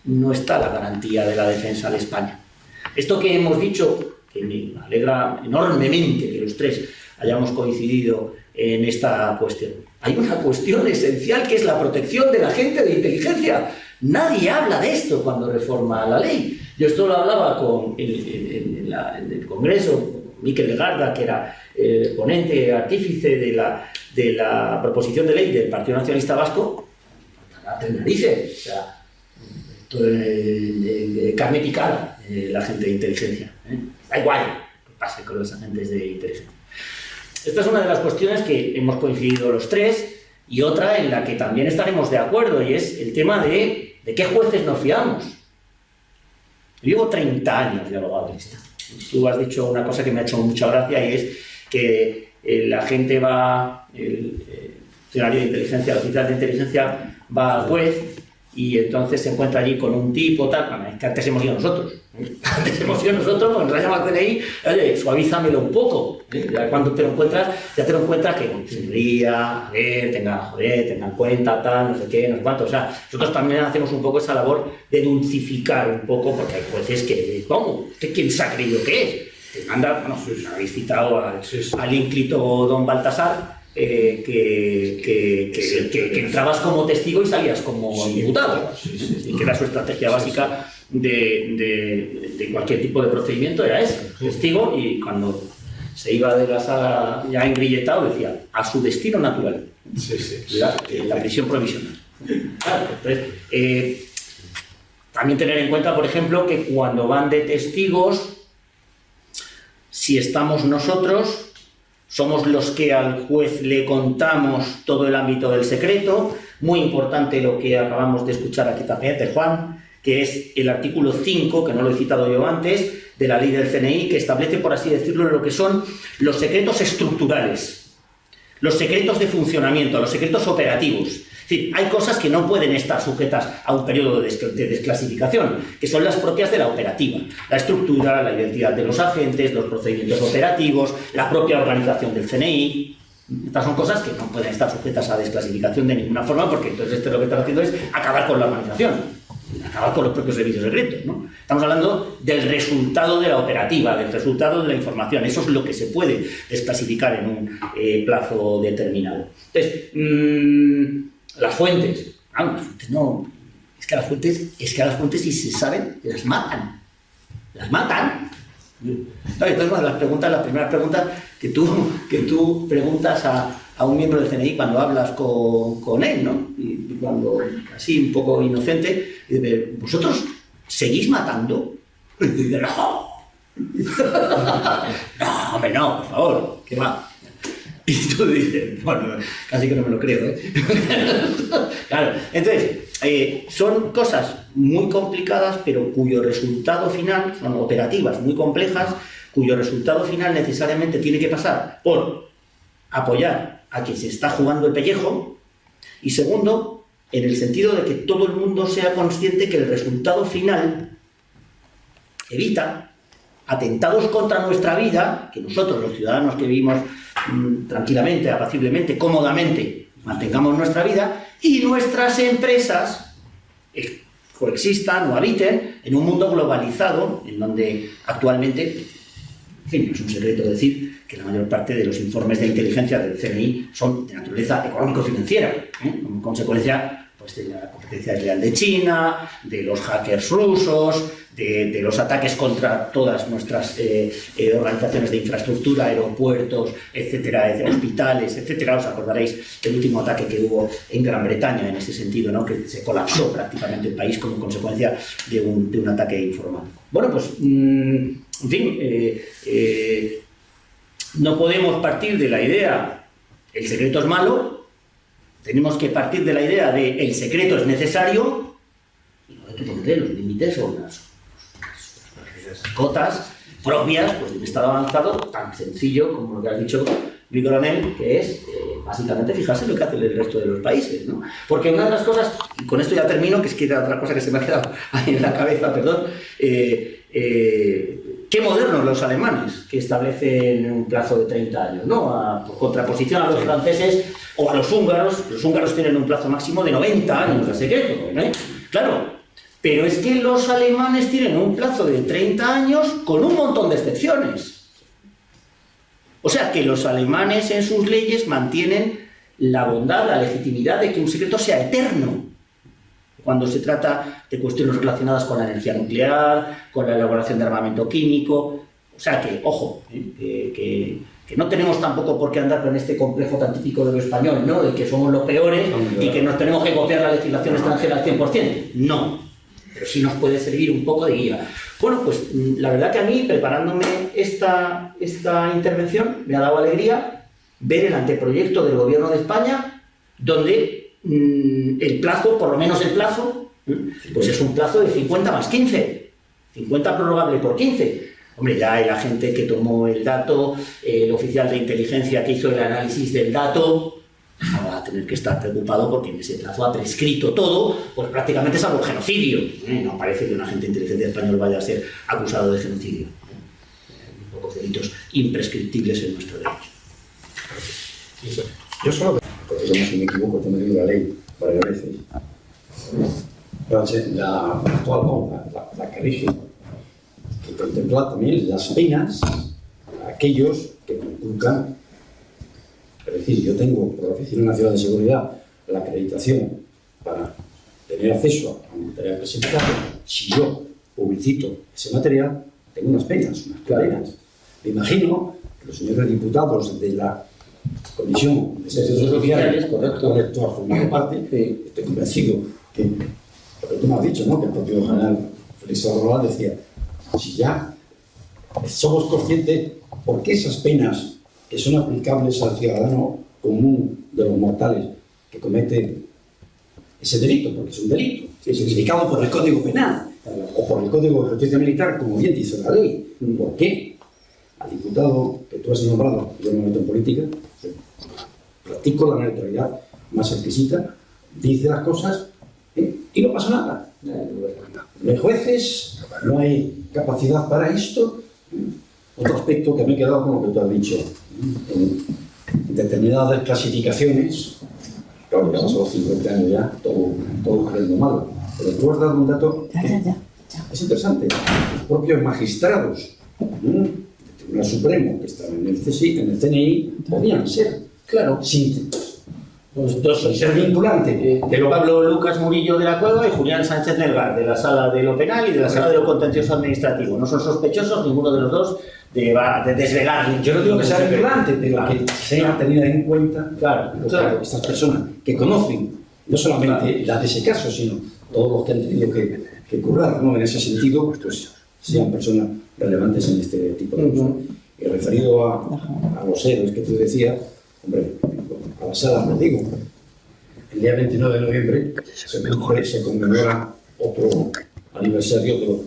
No está la garantía de la defensa de España. Esto que hemos dicho, que me alegra enormemente que los 3 hayamos coincidido en esta cuestión. Hay una cuestión esencial que es la protección de la gente de inteligencia. Nadie habla de esto cuando reforma la ley. Yo esto lo hablaba en el Congreso, Miquel Legarda, que era el ponente, artífice de la proposición de ley del Partido Nacionalista Vasco. Narices, o sea, de carne picada, la gente de inteligencia. Da igual que pase con los agentes de inteligencia. Esta es una de las cuestiones que hemos coincidido los 3, y otra en la que también estaremos de acuerdo, y es el tema de qué jueces nos fiamos. Yo llevo 30 años de abogado de lista. Tú has dicho una cosa que me ha hecho mucha gracia, y es que la gente va, el funcionario de inteligencia, el oficial de inteligencia va al juez y entonces se encuentra allí con un tipo, tal. Bueno, es que antes hemos ido nosotros. Antes hemos ido nosotros, cuando nos ha llamado el DNI, oye, suavízamelo un poco. Ya cuando te lo encuentras, ya te lo encuentras que, señoría, a ver, tenga en cuenta, tal, no sé qué, no sé cuánto. O sea, nosotros también hacemos un poco esa labor de dulcificar un poco, porque hay jueces que, ¿cómo? ¿Usted quién se ha creído que es? Te manda, bueno, habéis citado al ínclito don Baltasar, que entrabas como testigo y salías como imputado. Y que era su estrategia básica de cualquier tipo de procedimiento, era eso, testigo, y cuando se iba de la sala ya engrilletado decía, a su destino natural. La prisión provisional. Claro, entonces, también tener en cuenta, por ejemplo, que cuando van de testigos, si estamos nosotros, somos los que al juez le contamos todo el ámbito del secreto. Muy importante lo que acabamos de escuchar aquí también de Juan, que es el artículo 5, que no lo he citado yo antes, de la ley del CNI, que establece, por así decirlo, lo que son los secretos estructurales, los secretos de funcionamiento, los secretos operativos. Es decir, hay cosas que no pueden estar sujetas a un periodo de desclasificación, que son las propias de la operativa. La estructura, la identidad de los agentes, los procedimientos operativos, la propia organización del CNI. Estas son cosas que no pueden estar sujetas a desclasificación de ninguna forma, porque entonces lo que están haciendo es acabar con la organización, acabar con los propios servicios secretos, ¿no? Estamos hablando del resultado de la operativa, del resultado de la información. Eso es lo que se puede desclasificar en un plazo determinado. Entonces, las fuentes. Las fuentes no. Es que a las fuentes, si se saben, las matan. Las matan. Entonces, una de las primeras preguntas que tú preguntas a un miembro del CNI cuando hablas con él, ¿no? Y cuando, así, un poco inocente, y dice, ¿vosotros seguís matando? Y dice, no, No, hombre, no, por favor, ¿qué va? Y tú dices, bueno, casi que no me lo creo, ¿eh? Claro, entonces, son cosas muy complicadas, pero cuyo resultado final, son operativas muy complejas, cuyo resultado final necesariamente tiene que pasar por apoyar a quien se está jugando el pellejo, y segundo, en el sentido de que todo el mundo sea consciente que el resultado final evita atentados contra nuestra vida, que nosotros, los ciudadanos que vivimos tranquilamente, apaciblemente, cómodamente, mantengamos nuestra vida, y nuestras empresas coexistan o habiten en un mundo globalizado, en donde actualmente, en fin, no es un secreto decir que la mayor parte de los informes de inteligencia del CNI son de naturaleza económico-financiera, como consecuencia pues, de la competencia desleal de China, de los hackers rusos, de los ataques contra todas nuestras organizaciones de infraestructura, aeropuertos, etcétera, hospitales, etcétera. Os acordaréis del último ataque que hubo en Gran Bretaña en ese sentido, ¿no? Que se colapsó prácticamente el país como consecuencia de un ataque informático. Bueno, pues, en fin, no podemos partir de la idea el secreto es malo, tenemos que partir de la idea de el secreto es necesario, y no hay que ponerle los límites o las cotas propias pues, de un Estado avanzado tan sencillo como lo que has dicho, mi coronel, que es básicamente fijarse en lo que hace el resto de los países, ¿no? Porque una de las cosas, y con esto ya termino, que es que era otra cosa que se me ha quedado ahí en la cabeza, perdón, qué modernos los alemanes, que establecen un plazo de 30 años, ¿no? Por contraposición a los franceses o a los húngaros tienen un plazo máximo de 90 años de secreto, ¿eh? Claro. Pero es que los alemanes tienen un plazo de 30 años con un montón de excepciones. O sea, que los alemanes en sus leyes mantienen la bondad, la legitimidad de que un secreto sea eterno. Cuando se trata de cuestiones relacionadas con la energía nuclear, con la elaboración de armamento químico. O sea que, ojo, que no tenemos tampoco por qué andar con este complejo tan típico de lo español, ¿no? De que somos los peores y que nos tenemos que copiar la legislación extranjera al 100%. No. Pero sí nos puede servir un poco de guía. Bueno, pues la verdad que a mí, preparándome esta intervención, me ha dado alegría ver el anteproyecto del Gobierno de España, donde el plazo, por lo menos el plazo, pues es un plazo de 50 más 15. 50 prorrogable por 15. Hombre, ya el agente que tomó el dato, el oficial de inteligencia que hizo el análisis del dato, no va a tener que estar preocupado porque en ese plazo ha prescrito todo, pues prácticamente salvo el genocidio. No parece que un agente de inteligencia español vaya a ser acusado de genocidio. Pocos delitos imprescriptibles en nuestro derecho. Yo solo, porque si me equivoco, te me digo la ley varias veces. La actual, no, la que rige, que contempla también las penas a aquellos que conculcan. Es decir, yo tengo por la Oficina Nacional de Seguridad la acreditación para tener acceso a un material clasificado. Si yo publicito ese material, tengo unas penas, unas cadenas. Me imagino que los señores diputados de la Comisión de Servicios Sociales, correcto, a formar parte, estoy convencido que lo que tú me has dicho, ¿no? Que el propio general Félix Salvador decía, si ya somos conscientes, ¿por qué esas penas que son aplicables al ciudadano común de los mortales que comete ese delito, porque es un delito, tipificado por el Código Penal o por el Código de Justicia Militar, como bien dice la ley? ¿Por qué al diputado que tú has nombrado, yo no me meto en política, practico la neutralidad más exquisita, dice las cosas y no pasa nada? No hay jueces, no hay capacidad para esto. Otro aspecto que me he quedado con lo que tú has dicho, en determinadas clasificaciones, claro, ya han pasado 50 años ya, todo creyendo malo, pero tú has dado un dato que es interesante. Los propios magistrados del Tribunal Supremo que están en el CNI podían ser, claro, sin ser vinculante. Pero Pablo Lucas Murillo de la Cueva y Julián Sánchez Melgar, de la Sala de lo Penal y de la Sala de lo Contencioso Administrativo. No son sospechosos ninguno de los dos de desvelar. Yo no digo que sea vinculante, pero claro, que sea tenida en cuenta claro. Estas personas que conocen no solamente las de ese caso, sino todos los que han tenido que currar, ¿no? En ese sentido, pues sean personas relevantes en este tipo de cosas. Y referido a los héroes que tú decías, hombre, a la sala me digo, el día 29 de noviembre se conmemora otro aniversario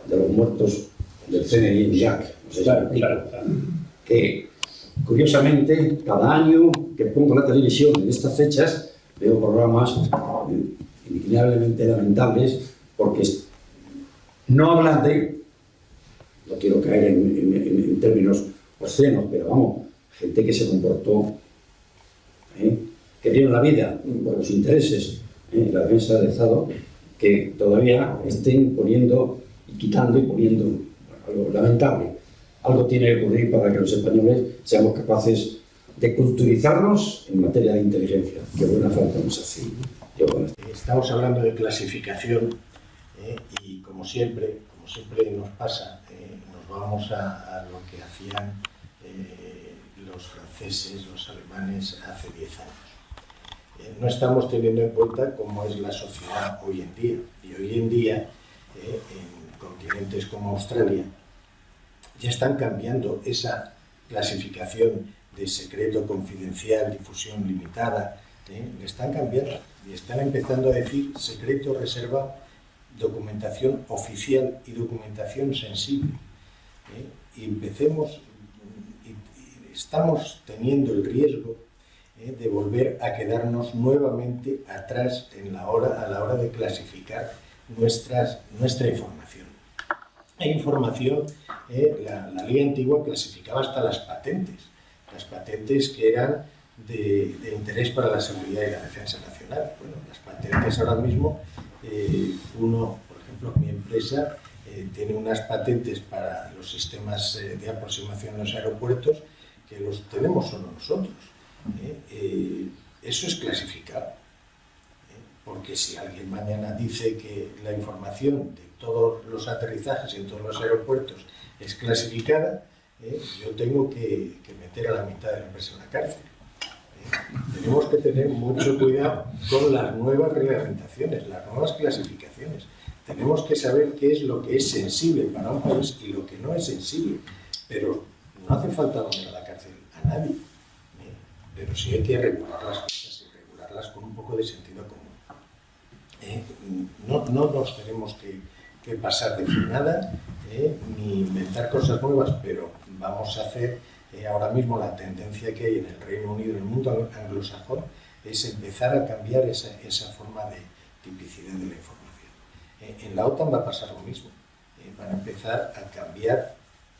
de los muertos del CNI en Irak. No sé si claro. Que curiosamente, cada año que pongo la televisión en estas fechas, veo programas inimaginablemente lamentables porque no hablan de, no quiero caer en términos obscenos, pero vamos, gente que se comportó, que dieron la vida por los intereses en la defensa del Estado, que todavía estén poniendo y quitando y poniendo algo lamentable. Algo tiene que ocurrir para que los españoles seamos capaces de culturizarnos en materia de inteligencia, que buena falta nos hace. Estamos hablando de clasificación y como siempre nos pasa, nos vamos a lo que hacían los franceses, los alemanes hace 10 años. No estamos teniendo en cuenta cómo es la sociedad hoy en día. Y hoy en día, en continentes como Australia, ya están cambiando esa clasificación de secreto confidencial, difusión limitada, le están cambiando y están empezando a decir secreto, reserva, documentación oficial y documentación sensible. Y estamos teniendo el riesgo de volver a quedarnos nuevamente atrás a la hora de clasificar nuestra información. Hay información, la ley antigua clasificaba hasta las patentes que eran de interés para la seguridad y la defensa nacional. Bueno, las patentes ahora mismo, por ejemplo, mi empresa tiene unas patentes para los sistemas de aproximación en los aeropuertos que los tenemos solo nosotros. Eso es clasificado. Porque si alguien mañana dice que la información de todos los aterrizajes en todos los aeropuertos es clasificada, yo tengo que meter a la mitad de la empresa en la cárcel. Tenemos que tener mucho cuidado con las nuevas reglamentaciones, las nuevas clasificaciones. Tenemos que saber qué es lo que es sensible para un país y lo que no es sensible. Pero no hace falta mandar a la cárcel a nadie. Pero sí hay que regular las cosas y regularlas con un poco de sentido común. No nos tenemos que pasar de frenada ni inventar cosas nuevas, pero vamos a hacer ahora mismo la tendencia que hay en el Reino Unido, en el mundo anglosajón, es empezar a cambiar esa forma de tipicidad de la información. En la OTAN va a pasar lo mismo. Van a empezar a cambiar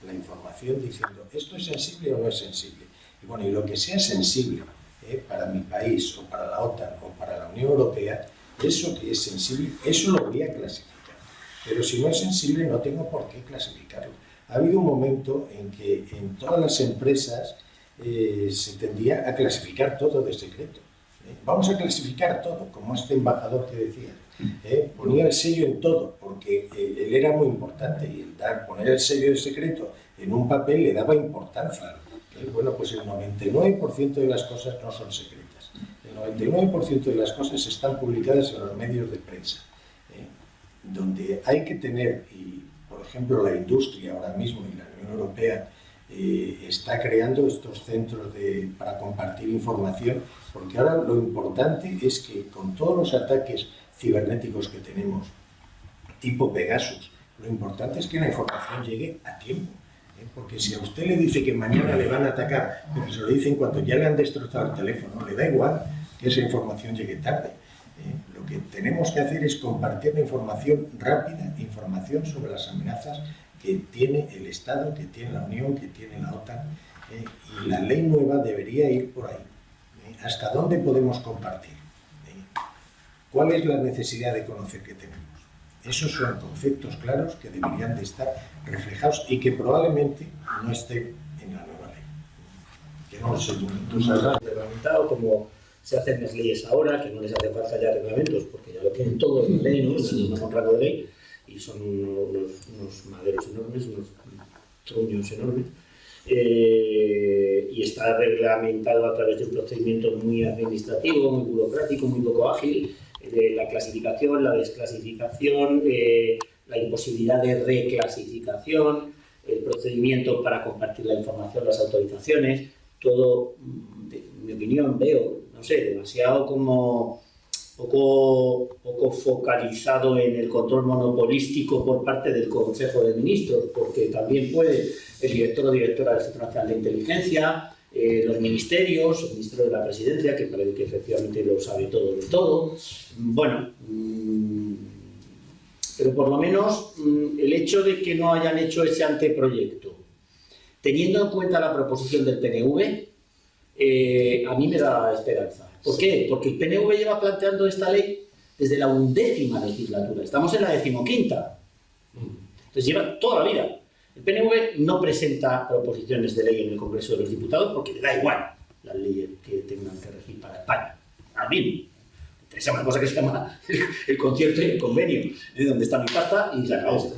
la información diciendo esto es sensible o no es sensible. Y bueno, y lo que sea sensible para mi país o para la OTAN o para la Unión Europea, eso que es sensible, eso lo voy a clasificar. Pero si no es sensible, no tengo por qué clasificarlo. Ha habido un momento en que en todas las empresas se tendía a clasificar todo de secreto. Vamos a clasificar todo, como este embajador que decía. Ponía el sello en todo, porque él era muy importante y poner el sello de secreto en un papel le daba importancia. Bueno, pues el 99% de las cosas no son secretas. El 99% de las cosas están publicadas en los medios de prensa. Donde hay que tener, y por ejemplo la industria ahora mismo y la Unión Europea está creando estos centros para compartir información, porque ahora lo importante es que con todos los ataques cibernéticos que tenemos, tipo Pegasus, lo importante es que la información llegue a tiempo. Porque si a usted le dice que mañana le van a atacar, pero se lo dicen cuando ya le han destrozado el teléfono, le da igual que esa información llegue tarde. Lo que tenemos que hacer es compartir la información rápida, información sobre las amenazas que tiene el Estado, que tiene la Unión, que tiene la OTAN, y la ley nueva debería ir por ahí. ¿Hasta dónde podemos compartir? ¿Cuál es la necesidad de conocer que tenemos? Esos son conceptos claros que deberían de estar reflejados y que probablemente no estén en la nueva ley. Que no lo sé, tú sabrás. Reglamentado como se hacen las leyes ahora, que no les hace falta ya reglamentos, porque ya lo tienen todo en ley, ¿no? Un rango de ley, y son unos maderos enormes, unos truños enormes, y está reglamentado a través de un procedimiento muy administrativo, muy burocrático, muy poco ágil, de la clasificación, la desclasificación, la imposibilidad de reclasificación, el procedimiento para compartir la información, las autorizaciones, todo, en mi opinión, veo, no sé, demasiado como poco focalizado en el control monopolístico por parte del Consejo de Ministros, porque también puede el director o directora del Centro Nacional de Inteligencia, los ministerios, el ministro de la Presidencia, que parece que efectivamente lo sabe todo de todo. Bueno, pero por lo menos el hecho de que no hayan hecho ese anteproyecto, teniendo en cuenta la proposición del PNV, a mí me da esperanza. ¿Por qué? Porque el PNV lleva planteando esta ley desde la 11ª legislatura. Estamos en la 15ª. Entonces lleva toda la vida. El PNV no presenta proposiciones de ley en el Congreso de los Diputados porque le da igual las leyes que tengan que regir para España. A mí me interesa una cosa que se llama el concierto y el convenio, donde está mi pasta y se acabó.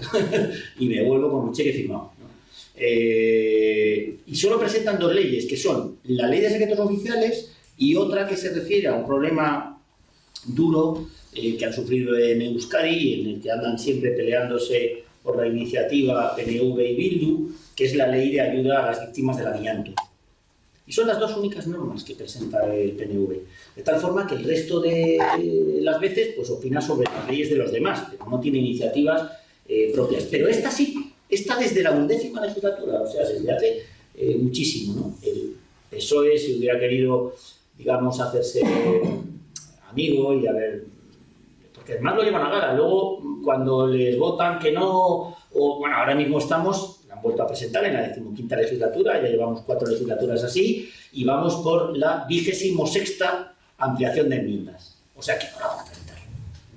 Y me vuelvo con un cheque firmado, ¿no? Y solo presentan dos leyes, que son la Ley de Secretos Oficiales y otra que se refiere a un problema duro que han sufrido en Euskadi, en el que andan siempre peleándose por la iniciativa PNV y Bildu, que es la Ley de Ayuda a las Víctimas del Amianto. Y son las dos únicas normas que presenta el PNV. De tal forma que el resto de las veces pues opina sobre las leyes de los demás, pero no tiene iniciativas propias. Pero esta sí, esta desde la 11ª legislatura, o sea, desde hace muchísimo, ¿no? El PSOE, si hubiera querido, digamos, hacerse amigo y a ver, porque además lo llevan a gala. Luego, cuando les votan que no, o bueno, ahora mismo estamos, la han vuelto a presentar en la 15ª legislatura, ya llevamos 4 legislaturas así, y vamos por la 26ª ampliación de enmiendas. O sea que no la van a presentar.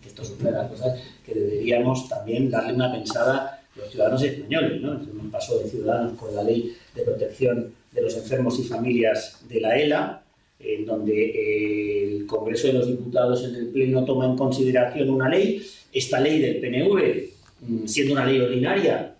Esto es una de las cosas que deberíamos también darle una pensada a los ciudadanos españoles, ¿no? Un paso de Ciudadanos con la Ley de Protección de los Enfermos y Familias de la ELA, en donde el Congreso de los Diputados en el Pleno toma en consideración una ley. Esta ley del PNV, siendo una ley ordinaria,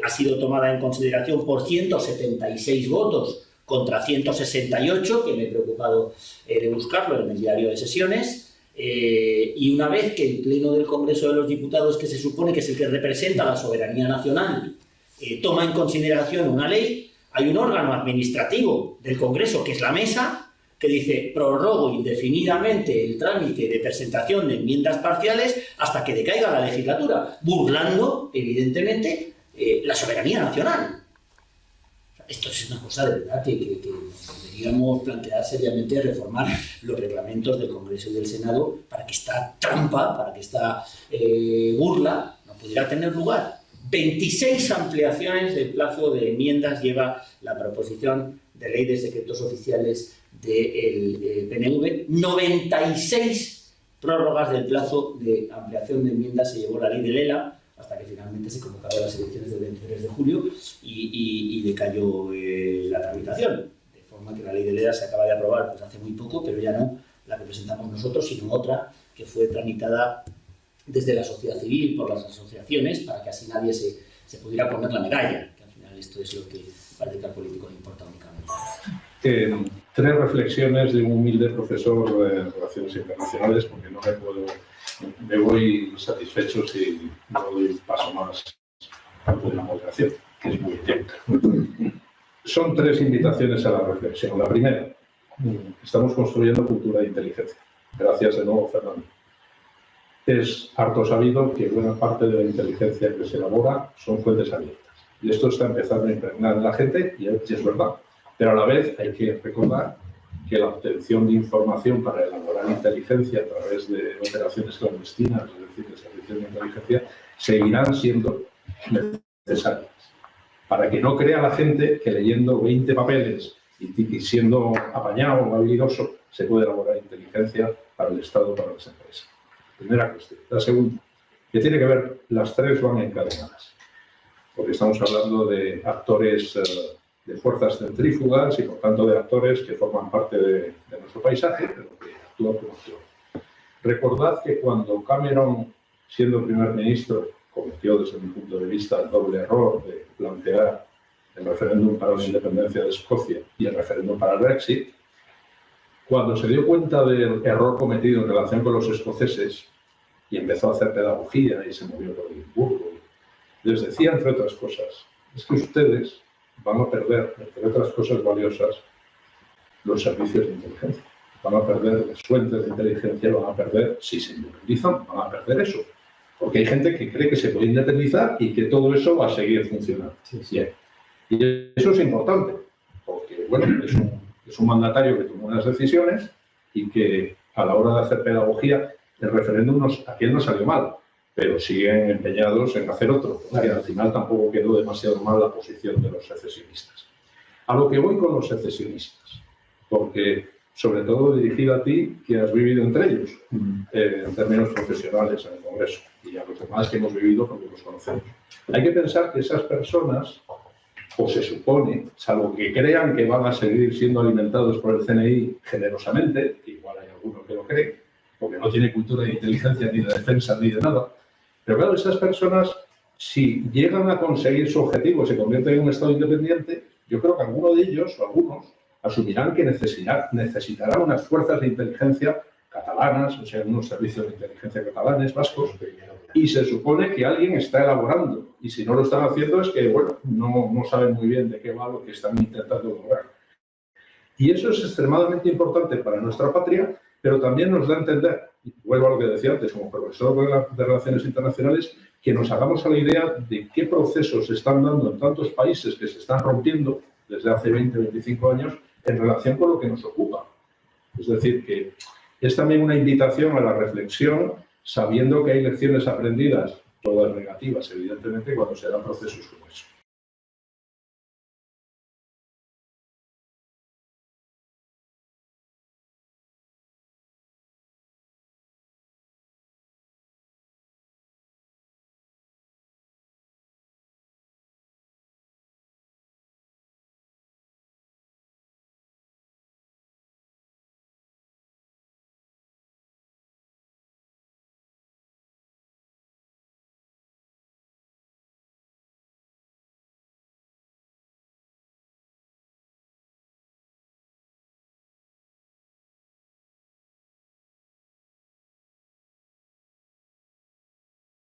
ha sido tomada en consideración por 176 votos contra 168, que me he preocupado de buscarlo en el diario de sesiones. Y una vez que el Pleno del Congreso de los Diputados, que se supone que es el que representa la soberanía nacional, toma en consideración una ley, hay un órgano administrativo del Congreso, que es la Mesa, que dice: prorrogo indefinidamente el trámite de presentación de enmiendas parciales hasta que decaiga la legislatura, burlando, evidentemente, la soberanía nacional. Esto es una cosa de verdad que deberíamos plantear seriamente reformar los reglamentos del Congreso y del Senado para que esta trampa, para que esta burla no pudiera tener lugar. 26 ampliaciones del plazo de enmiendas lleva la proposición de ley de secretos oficiales del PNV. 96 prórrogas del plazo de ampliación de enmiendas se llevó la ley del ELA, hasta que finalmente se convocaron las elecciones del 23 de julio y decayó la tramitación. De forma que la ley del ELA se acaba de aprobar pues hace muy poco, pero ya no la que presentamos nosotros, sino otra que fue tramitada desde la sociedad civil, por las asociaciones, para que así nadie se pudiera poner la medalla, que al final esto es lo que parece que al político le importa únicamente. 3 reflexiones de un humilde profesor de Relaciones Internacionales, porque no me voy satisfecho si no doy un paso más de la moderación, que es muy atenta. Son 3 invitaciones a la reflexión. La primera, estamos construyendo cultura de inteligencia. Gracias de nuevo, Fernando. Es harto sabido que buena parte de la inteligencia que se elabora son fuentes abiertas. Y esto está empezando a impregnar en la gente, y es verdad. Pero a la vez hay que recordar que la obtención de información para elaborar inteligencia a través de operaciones clandestinas, es decir, de servicios de inteligencia, seguirán siendo necesarias. Para que no crea la gente que leyendo 20 papeles y siendo apañado o habilidoso se puede elaborar inteligencia para el Estado, para las empresas. Primera cuestión. La segunda, que tiene que ver, las 3 van encadenadas, porque estamos hablando de actores de fuerzas centrífugas y, por tanto, de actores que forman parte de nuestro paisaje, pero que actúan como actores. Recordad que cuando Cameron, siendo primer ministro, cometió, desde mi punto de vista, el doble error de plantear el referéndum para la independencia de Escocia y el referéndum para el Brexit, cuando se dio cuenta del error cometido en relación con los escoceses y empezó a hacer pedagogía y se movió por Edimburgo les decía, entre otras cosas, es que ustedes van a perder, entre otras cosas valiosas, los servicios de inteligencia. Van a perder las fuentes de inteligencia, van a perder, si se independizan, van a perder eso. Porque hay gente que cree que se puede independizar y que todo eso va a seguir funcionando. Bien. Y eso es importante, porque bueno, es un mandatario que tomó unas decisiones y que a la hora de hacer pedagogía, el referéndum a quien no salió mal, pero siguen empeñados en hacer otro, porque al final tampoco quedó demasiado mal la posición de los secesionistas. A lo que voy con los secesionistas, porque sobre todo dirigido a ti, que has vivido entre ellos, en términos profesionales en el Congreso, y a los demás que hemos vivido porque los conocemos. Hay que pensar que esas personas, o se supone, salvo que crean que van a seguir siendo alimentados por el CNI generosamente, que igual hay algunos que lo creen, porque no tiene cultura de inteligencia, ni de defensa, ni de nada, pero claro, esas personas, si llegan a conseguir su objetivo, se convierten en un Estado independiente, yo creo que alguno de ellos, o algunos, asumirán que necesitarán unas fuerzas de inteligencia catalanas, o sea, unos servicios de inteligencia catalanes, vascos, y se supone que alguien está elaborando, y si no lo están haciendo es que, bueno, no saben muy bien de qué va lo que están intentando lograr. Y eso es extremadamente importante para nuestra patria, pero también nos da a entender, y vuelvo a lo que decía antes, como profesor de Relaciones Internacionales, que nos hagamos a la idea de qué procesos se están dando en tantos países que se están rompiendo desde hace 20, 25 años en relación con lo que nos ocupa. Es decir, que es también una invitación a la reflexión, sabiendo que hay lecciones aprendidas, todas negativas, evidentemente, cuando se dan procesos como eso.